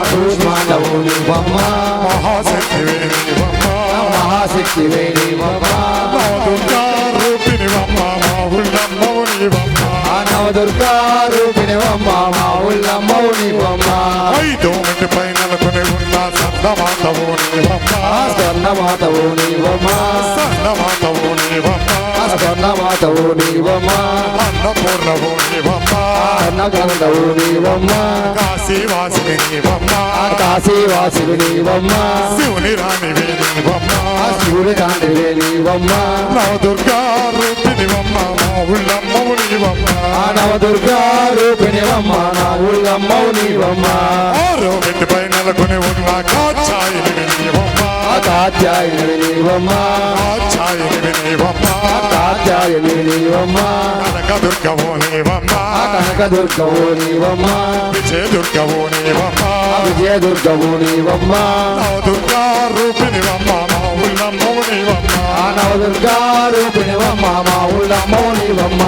కూష్మాండవు నీవమ్మ మహాశక్తివే నీవమ్మ మహాశక్తివే నీవమ్మ నవదుర్గా రూపిణివమ్మ మావుల మౌనివమ్మ ఆ నవదుర్గా రూపిణివమ్మ మా ఉల్లమ్మ నీవమ్మ ఐదో మిట్టి పైన కొని ఉన్న సందమాతవు నీవమ్మ ఆ స్వర్ణమాతవు నీవమ్మ సందమాతవు నీవమ్మ ఆ స్వర్ణమాతవు నీవమ్మ అన్నపూర్ణవు నీవమ్మ అన్నగంధవు నీవమ్మ కాశీవాసిని నీవమ్మ ఆ కాశీవాసివి నీవమ్మ శివుని రాణివే నీవమ్మ ఆ శివుడి తండ్రివే నీవమ్మ నవదుర్గా రూపిణివమ్మ మావుళ్ళమ్మవు నీవమ్మ ఆ నవదుర్గా రూపిణివమ్మ నా ఉల్లమ్మ నీవమ్మ ఆరో మెట్టి పైన కొని ఉన్న కాచాయిని నీవమ్మ ఆ కాత్యాయని నీవమ్మ కాచాయని నీవమ్మ కాత్యాయని నీవమ్మ కనకదుర్గవో నీవమ్మ కనకదుర్గవు నీవమ్మ విజయదుర్గవో నీవమ్మ విజయదుర్గవు నీవమ్మ దుర్గా రూపిణివమ్మ మా ఊళ్ళమ్మవు నీవమ్మ నవదుర్గా రూపిణివమ్మ మా ఊళ్ళమ్మవు నీవమ్మ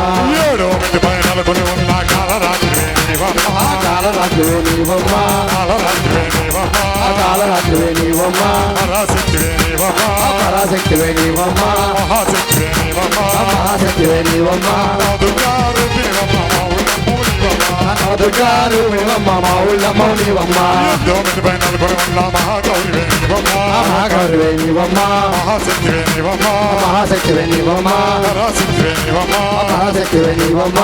ఏడో మిటి పైన నెలకొని ఉన్న కాలరాత్రి నీవమ్మ కాలరాత్రివే నీవమ్మ కాలరాత్రి నీవమ్మ కాలరాత్రివే నీవమ్మ పరాశక్తివే నీవమ్మ పరాశక్తివే నీవమ్మ మహాశక్తివే నీవమ్మ మహాశక్తివే నీవమ్మ దుర్గా రూపిణివమ్మ మా ఊళ్ళమ్మవు నీవమ్మ నవదుర్గా రూపిణివమ్మ మా ఊళ్ళమ్మవు నీవమ్మ ఏడో మిటి పైన నెలకొని ఉన్న మహాగౌరివే నీవమ్మ మహాగౌరివే నీవమ్మ మహాశక్తివే నీవమ్మ మహాశక్తివే నీవమ్మ పరాశక్తివే నీవమ్మ మహాశక్తివే నీవమ్మ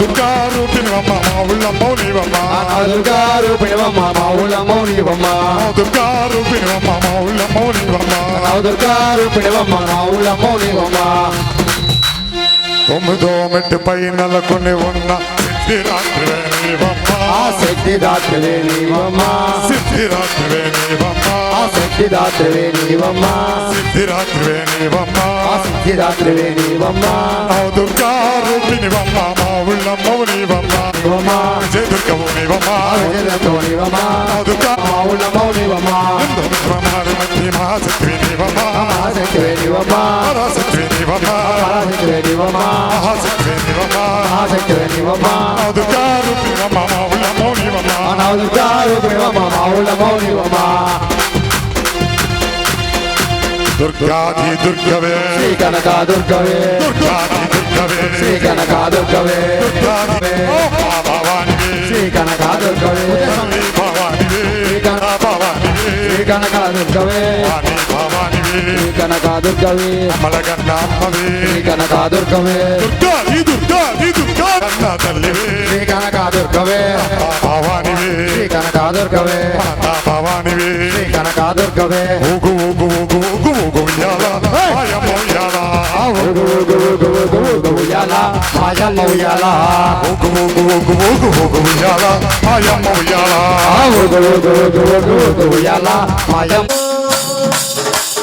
దుర్గా రూపిణివమ్మ మా ఊళ్ళమ్మవు నీవమ్మ నవదుర్గా రూపిణివమ్మ మా ఊళ్ళమ్మవు నీవమ్మ దుర్గా రూపిణివమ్మ మా ఊళ్ళమ్మవు నీవమ్మ నవదుర్గా రూపిణివమ్మ మా ఊళ్ళమ్మవు నీవమ్మ తొమ్మిదో మెట్టు పై నెలకొని ఉన్న సిద్ధిరాత్రివే నీవమ్మ ఆ శక్తి దాత్రివే నీవమ్మ సిద్ధిరాత్రివే నీవమ్మ ఆ శక్తి దాత్రివే నీవమ్మ సిద్ధిరాత్రివే నీవమ్మ ఆ శక్తి దాత్రివే నీవమ్మ దుర్గా రూపిణివమ్మ మా ఊళ్ళమ్మవు నీవమ్మ నీవమ్మ విజయ దుర్గవు నీవమ్మ ఆ విజయదత్తో నీవమ్మ దుర్గా మా ఊళ్ళమ్మవు నీవమ్మ మహాశక్తివే నీవమ్మ మహాశక్తివే నీవమ్మ పరాశక్తివే నీవమ్మ పరాశక్తివే నీవమ్మ మహాశక్తివే నీవమ్మ మహాశక్తివే నీవమ్మ దుర్గా రూపిణివమ్మ మా ఊళ్ళమ్మవు నీవమ్మ ఆ నవదుర్గా రూపిణివమ్మ మా ఊళ్ళమ్మవు నీవమ్మ దుర్గాది దుర్గవే శ్రీ కనక దుర్గవే దుర్గాది దుర్గవే శ్రీ కనక దుర్గవే దుర్గాది భవానివే శ్రీ కనక దుర్గవే భవానివే భవానివే శ్రీ కనక దుర్గవే వాణి భవానివే శ్రీ కనక దుర్గవే అమలగన్న అమ్మవే శ్రీ కనక దుర్గవే దుర్గాది దుర్గాది దుర్గా కన్న తల్లివే శ్రీ కనక దుర్గవే భవానివే శ్రీ కనక దుర్గవే మాతా భవానివే శ్రీ కనక దుర్గవే ఊగు ఊగు ఊగు ఊగు ఊగు ఉయ్యాల మాయమ్మ ఉయ్యాల ఊగు ఊగు ఊగు ఊగు ఊగు ఉయ్యాల మాయమ్మ ఉయ్యాల ఊగు ఊగు ఊగు ఊగు ఊగు ఉయ్యాల మాయమ్మ ఉయ్యాల ఊగు ఊగు ఊగు ఊగు ఊగు ఉయ్యాల మాయమ్మ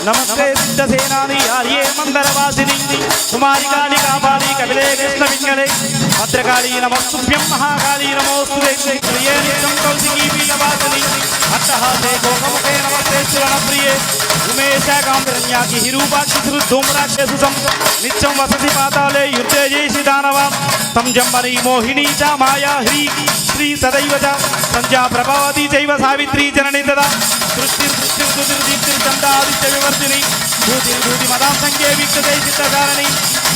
నమస్తే సిద్ధసేనాని ఆర్యే మందరవాసిని కుమారి కాళి కాపాలి కపిలే కృష్ణ విజ్ఞలే భద్రకాళి నమస్తుభ్యం మహాకాళి నమోస్తుతే ప్రియే నిత్యం కౌశికీ పీఠవాసిని అట్టహాసే గోకముఖే నమస్తే సువర్ణప్రియే ఉమేశాకాంతరణ్యాకి హిరూపాక్షి ధూమ్రాక్షసు సం నిత్యం వసతి పాతాళే యుద్ధే జేషి దానవాం తం జంబరీ మోహినీ చ మాయా హ్రీ శ్రీ సదైవ చ సంధ్యా ప్రభావతి చైవ సావిత్రీ జనని తదా సృష్టిర్దీప్తిర్చందాదిత్య వివర్తిని భూతిర్భూతి మదాం సంఖ్యే వీక్షతే చిత్తకారణి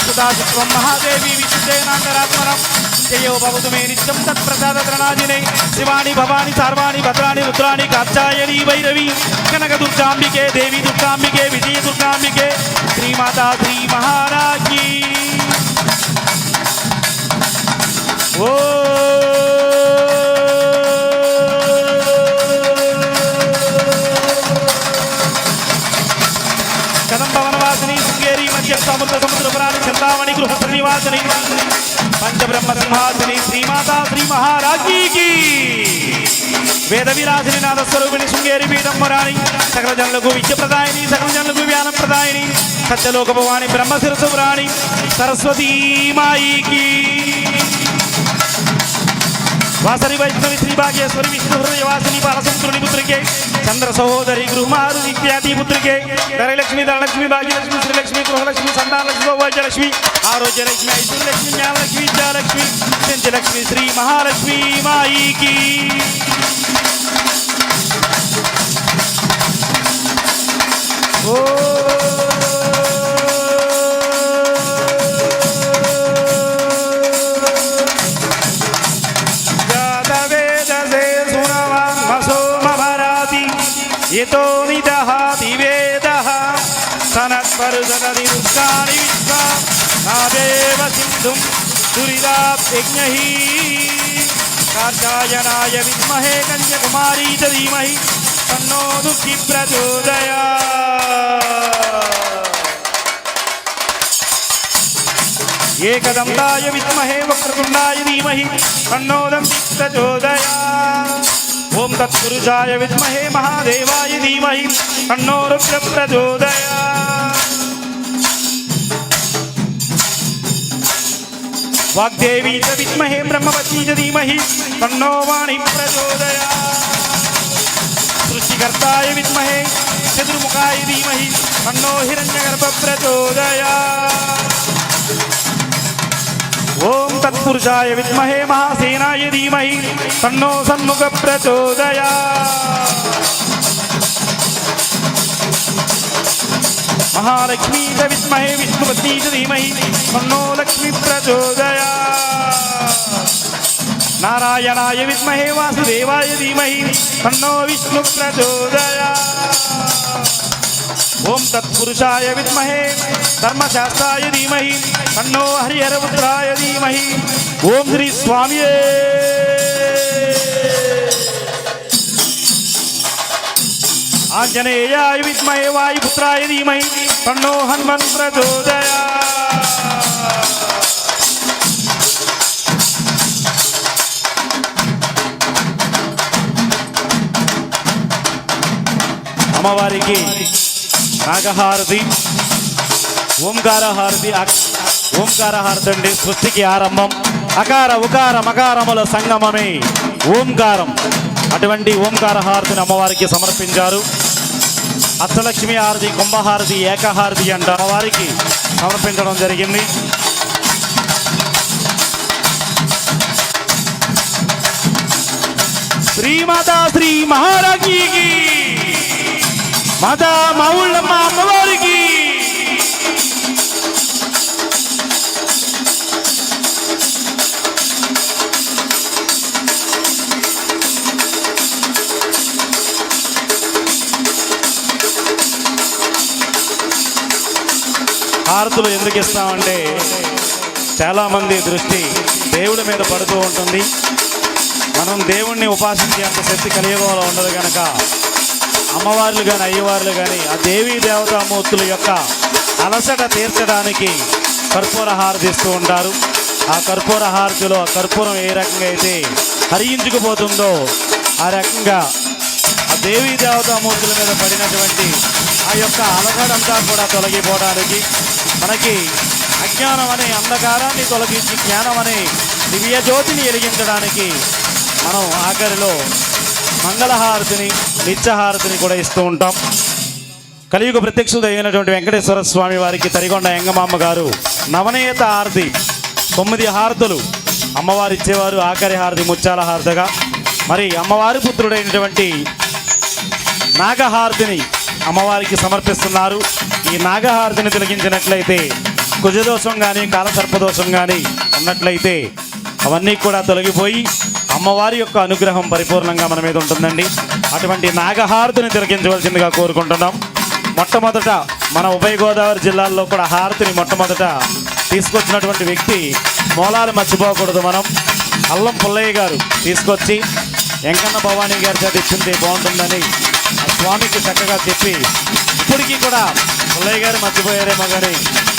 సుధాశిత్వం మహాదేవి విశుద్ధేనాంతరాత్మనం జయో భవతు మే నిత్యం తత్ప్రసాదత్రణాజినే శివాని భవాని సర్వాణి భద్రాణి రుద్రాణి కాత్యాయని భైరవి కనక దుర్గాంబికే దేవి దుర్గాంబికే విజయ దుర్గాంబికే శ్రీమాతా శ్రీ మహారాజ్ఞి ఓ కదంబవనవాసిని శృంగేరి మధ్య సముద్రపురాణి చందామణి గృహ శ్రీనివాసిని పంచబ్రహ్మ సింహాసిని శ్రీమాతా శ్రీ మహారాజ్ఞికి వేద విరాసిని నాదస్వరూపిణి శృంగేరి పీఠంబరాణి సకల జనులకు విద్యప్రదాయిని సకల జనులకు జ్ఞానప్రదాయిని సత్యలోక భవాని బ్రహ్మశిరసురాణి సరస్వతీ మాయికి వాసరి వైష్ణవి శ్రీ భాగ్యేశ్వరి విష్ణు హృదయవాసిని బాలసముద్రుని పుత్రికే చంద్ర సహోదరి గృహమారు ఇత్యాది పుత్రికే ధరలక్ష్మి ధనలక్ష్మి భాగ్యలక్ష్మి శ్రీలక్ష్మి గృహలక్ష్మి సంతానలక్ష్మి సౌభాగ్యలక్ష్మి ఆరోగ్యలక్ష్మి ఐశ్వర్యలక్ష్మి జ్ఞానలక్ష్మి విద్యాలక్ష్మి చెంచలక్ష్మి శ్రీ మహాలక్ష్మి మాయికి ఓ యతో నిదహాతి వేదః సనత్పరుషదది రుక్కాని విశ్వా నాదేవ సింధుం దురిదాప్యజ్ఞః కార్యాయనాయ విద్మహే కన్యకుమారీ చ ధీమహి తన్నో దుఃఖి ప్రచోదయాత్ ఏకదంతాయ విద్మహే వక్రతుండాయ ధీమహి తన్నో దంతి ప్రచోదయాత్ ఓం తత్పురుషాయ విద్మహే మహాదేవాయ ధీమహి తన్నో రుద్ర ప్రచోదయాత్. వాగ్దేవీ చ విద్మహే బ్రహ్మవతీ చ ధీమహి తన్నో వాణి ప్రచోదయాత్. సృష్టికర్తాయ విద్మహే చతుర్ముఖాయ ధీమహి తన్నో హిరణ్యగర్భ ప్రచోదయాత్. ఓం తత్పురుషాయ విద్మహే మహాసేనాయ ధీమహి తన్నో సన్ముఖ ప్రచోదయాత్. మహాలక్ష్మీ చ విద్మహే విష్ణుపత్నీ చ ధీమహి తన్నో లక్ష్మీ ప్రచోదయాత్. నారాయణాయ విద్మహే వాసుదేవాయ ధీమహి తన్నో విష్ణు ప్రచోదయాత్. ఓం తత్పురుషాయ విద్మహే ధర్మశాస్త్రాయ ధీమహి తన్నో హరిహరపుత్రాయ ధీమహి. ఓం శ్రీ స్వామియే. ఆంజనేయాయ విద్మహే వాయుపుత్రాయ ధీమహి తన్నో హనుమన్ ప్రచోదయాత్. అమ్మవారికి నాగహారతి, ఓంకారహారతి. ఓంకారహారతి అండి సృష్టికి ఆరంభం. అకార ఉకార మకారముల సంగమమే ఓంకారం. అటువంటి ఓంకారహారతిని అమ్మవారికి సమర్పించారు. అష్టలక్ష్మి హారతి, కుంభహారతి, ఏకహారతి అంట అమ్మవారికి సమర్పించడం జరిగింది. శ్రీమాతా శ్రీ మహారాజ్ఞికి, మాతా మావుళ్ళమ్మ అమ్మవారికి. హారతులు ఎందుకు ఇస్తామంటే చాలామంది దృష్టి దేవుడి మీద పడుతూ ఉంటుంది. మనం దేవుణ్ణి ఉపాసించే అంత శక్తి కలియుగంలో ఉండదు కనుక అమ్మవార్లు కానీ అయ్యవార్లు కానీ ఆ దేవీ దేవతామూర్తుల యొక్క అలసట తీర్చడానికి కర్పూర హారతి ఇస్తూ ఉంటారు. ఆ కర్పూర హారతిలో ఆ కర్పూరం ఏ రకంగా అయితే హరించుకుపోతుందో ఆ రకంగా ఆ దేవీ దేవతామూర్తుల మీద పడినటువంటి ఆ యొక్క అలసటంతా కూడా తొలగిపోవడానికి, మనకి అజ్ఞానం అనే అంధకారాన్ని తొలగించి జ్ఞానం అనే దివ్య జ్యోతిని వెలిగించడానికి మనం ఆఖరిలో మంగళహారతిని, నిత్యహారతిని కూడా ఇస్తూ ఉంటాం. కలియుగ ప్రత్యక్షుడు అయినటువంటి వెంకటేశ్వర స్వామి వారికి తరిగొండ ఎంగమాంబ గారు నవనీత హారతి 9 హారతులు అమ్మవారు ఇచ్చేవారు. ఆఖరి హారతి ముత్యాల హారతిగా. మరి అమ్మవారి పుత్రుడైనటువంటి నాగహారతిని అమ్మవారికి సమర్పిస్తున్నారు. ఈ నాగహారతిని తొలగించినట్లయితే కుజదోషం కానీ కాలసర్పదోషం కానీ ఉన్నట్లయితే అవన్నీ కూడా తొలగిపోయి అమ్మవారి యొక్క అనుగ్రహం పరిపూర్ణంగా మన మీద ఉంటుందండి. అటువంటి నాగహారతిని తిలకించవలసిందిగా కోరుకుంటున్నాం. మొట్టమొదట మన ఉభయ గోదావరి జిల్లాల్లో కూడా హారతిని మొట్టమొదట తీసుకొచ్చినటువంటి వ్యక్తి మూలాలు మర్చిపోకూడదు. మనం అల్లం పుల్లయ్య గారు తీసుకొచ్చి వెంకన్న భవానీ గారి చేత ఇచ్చింది బాగుంటుందని ఆ స్వామికి చక్కగా చెప్పి, ఇప్పటికీ కూడా పుల్లయ్య గారు మర్చిపోయారేమో కానీ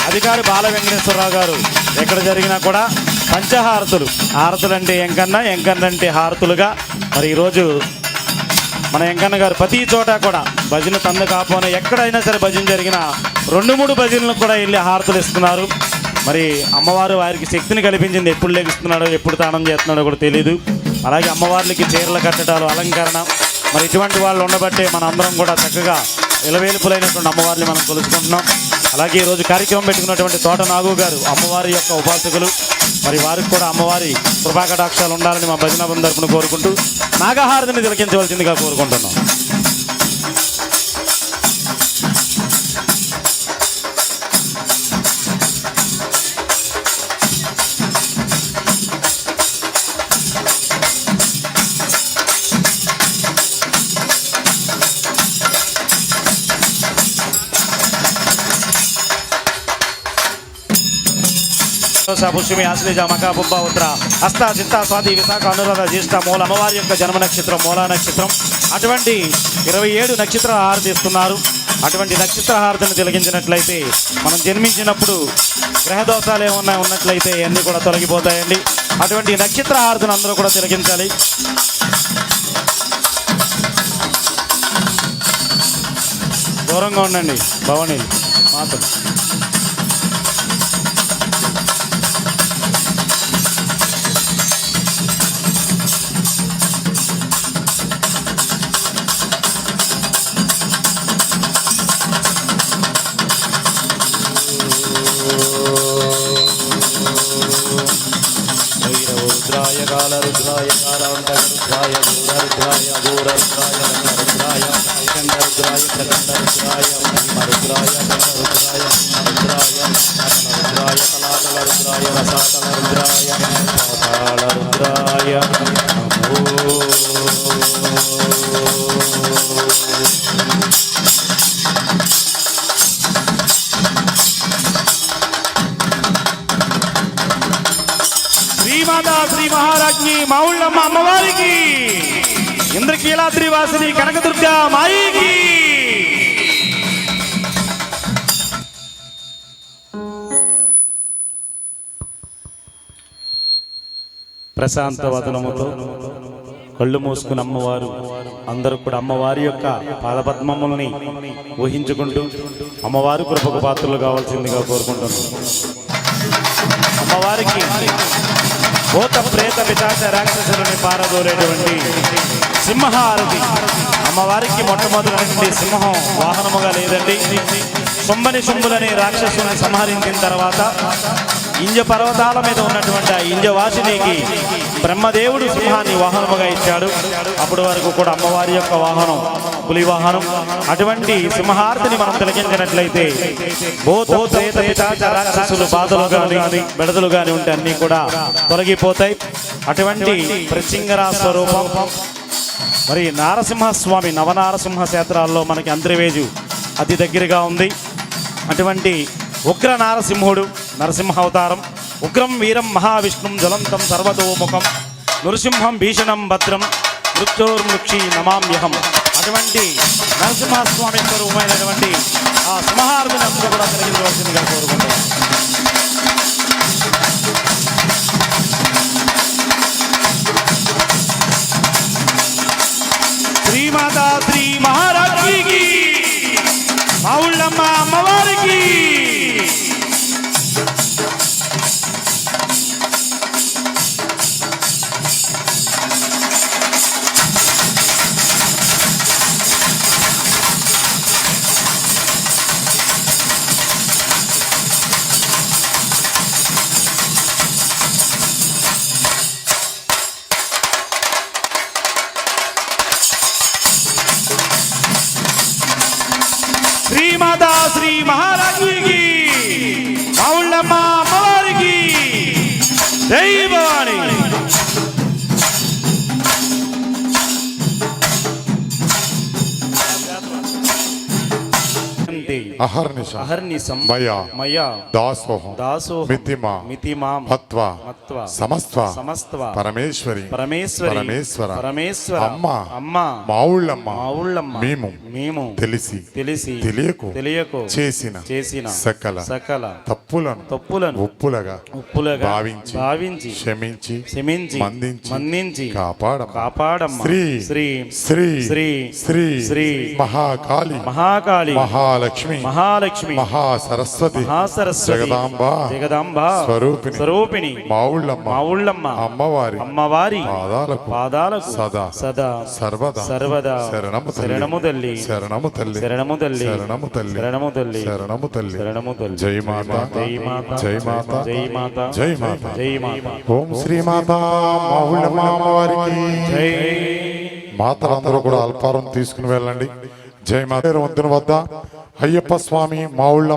అధికారి బాల వెంకటేశ్వరరావు గారు ఎక్కడ జరిగినా కూడా పంచహారతులు, హారతులు అంటే ఎంకన్న, ఎంకన్న అంటే హారతులుగా. మరి ఈరోజు మన వెంకన్న గారు ప్రతి చోట కూడా భజన తందు కాపోయినా ఎక్కడైనా సరే భజన జరిగిన 2-3 భజనలకు కూడా వెళ్ళి హారతులు ఇస్తున్నారు. మరి అమ్మవారు వారికి శక్తిని కల్పించింది. ఎప్పుడు లెగిస్తున్నాడో ఎప్పుడు తానం చేస్తున్నాడో కూడా తెలియదు. అలాగే అమ్మవార్లకి చీరలు కట్టడాలు, అలంకరణ, మరి ఇటువంటి వాళ్ళు ఉండబట్టే మన అందరం కూడా చక్కగా ఇలవేలుపులైనటువంటి అమ్మవారిని మనం కొలుసుకుంటున్నాం. అలాగే ఈరోజు కార్యక్రమం పెట్టుకున్నటువంటి తోట నాగు గారు అమ్మవారి యొక్క ఉపాసకులు. మరి వారికి కూడా అమ్మవారి కృపాకటాక్షాలు ఉండాలని మా భజన బృందం తరపున కోరుకుంటూ నాగహారతిని తిలకించవలసిందిగా కోరుకుంటున్నాం. పుష్మి ఆశ్లేజ మక బుబ్బ ఉత్తర హస్త చిత్త స్వాతి విశాఖ అనురాధ జ్యేష్ఠ మూల అమ్మవారి యొక్క జన్మ నక్షత్రం మూలా నక్షత్రం. అటువంటి 27 నక్షత్ర హారతి ఇస్తున్నారు. అటువంటి నక్షత్ర హారతిని తిలకించినట్లయితే మనం జన్మించినప్పుడు గ్రహదోషాలు ఏమన్నా ఉన్నట్లయితే అన్నీ కూడా తొలగిపోతాయండి. అటువంటి నక్షత్ర హారతిని అందరూ కూడా తిలకించాలి. దూరంగా ఉండండి భవనీలు మాతలు. రుద్రాయ కాల రుద్రాయ కాలాంత రుద్రాయ రుద్రాయ ఘోరరుద్రాయ రుద్రాయ రుద్రాయ రుద్రాయ ప్రకండ రుద్రాయ రుద్రాయ రుద్రాయ రుద్రాయ రుద్రాయ కళాకల రుద్రాయ రసాతల రుద్రాయ పాతాళ రుద్రాయ నమో. శ్రీమాతా శ్రీ మహారాజ్ఞి మావుళ్ళమ్మ అమ్మవారికి, ఇంద్రకీలాద్రి వాసిని కనకదుర్గ మాయికి. ప్రశాంత వదనముతో కళ్ళు మూసుకుని అమ్మవారు అందరూ కూడా అమ్మవారి యొక్క పాదపద్మములని ఊహించుకుంటూ అమ్మవారి కృపకు పాత్రలు కావాల్సిందిగా కోరుకుంటున్నాను. అమ్మవారికి భూత ప్రేత పిశాచ రాక్షసులని పారదోలేటువంటి సింహారతి. అమ్మవారికి మొట్టమొదటి సింహం వాహనముగా లేదండి. శుంభులని రాక్షసుని సంహరించిన తర్వాత ఇంజ పర్వతాల మీద ఉన్నటువంటి ఆ ఇంజవాసినికి బ్రహ్మదేవుడు సింహాన్ని వాహనముగా ఇచ్చాడు. అప్పటి వరకు కూడా అమ్మవారి యొక్క వాహనం పులి వాహనం. అటువంటి సింహార్తిని మనం తిలకించినట్లయితే భూత ప్రేత పిశాచ రాక్షసులు బాధలు కానీ బెడదలు కానీ ఉంటే అన్నీ కూడా తొలగిపోతాయి. అటువంటి ప్రచింగరా స్వరూపం. మరి నారసింహస్వామి నవనారసింహ క్షేత్రాల్లో మనకి అంతర్వేజు అతి దగ్గరగా ఉంది. అటువంటి ఉగ్ర నారసింహుడు నరసింహ అవతారం. ఉగ్రం వీరం మహావిష్ణుం జ్వలంతం సర్వతోముఖం నృసింహం భీషణం భద్రం మృత్యోర్ముక్షి నమామ్యహం. అటువంటి నరసింహస్వామి స్వరూపమైనటువంటి ఆ సింహార్జుని అందరూ కూడా కలిగించవలసిందిగా కోరుకుంటున్నాం. శ్రీమాతా శ్రీ మహారాజ్ఞికి మావుళ్ళమ్మ అమ్మవారికి. శ్రీమాతా శ్రీ మహారాజ్ఞికి మావుళ్ళమ్మ అమ్మవారికి జై భవాని. అహర్నిశం మయా దాసోహం మితిమాం హత్వా సమస్త పరమేశ్వర అమ్మ మావుళ్ళమ్మ మేము తెలిసి తెలియకు చేసిన సకల తప్పులను ఉప్పులుగా భావించి క్షమించి మన్నించి కాపాడమ్మ శ్రీ శ్రీ శ్రీ శ్రీ శ్రీ మహాకాళి మహాలక్ష్మి మహాసరస్వతి జగదాంబ స్వరూపిణి మావుళ్ళమ్మ అమ్మవారి పాదాలకు సదా సర్వదా శరణము తల్లి జై మాత. ఓం శ్రీమాత మావుళ్ళమ్మ అమ్మవారికి జై. మాతలందరూ కూడా అల్పారం తీసుకుని వెళ్ళండి. జై మాత. వంతుని వద్ద అయ్యప్ప స్వామి మావుళ్ళ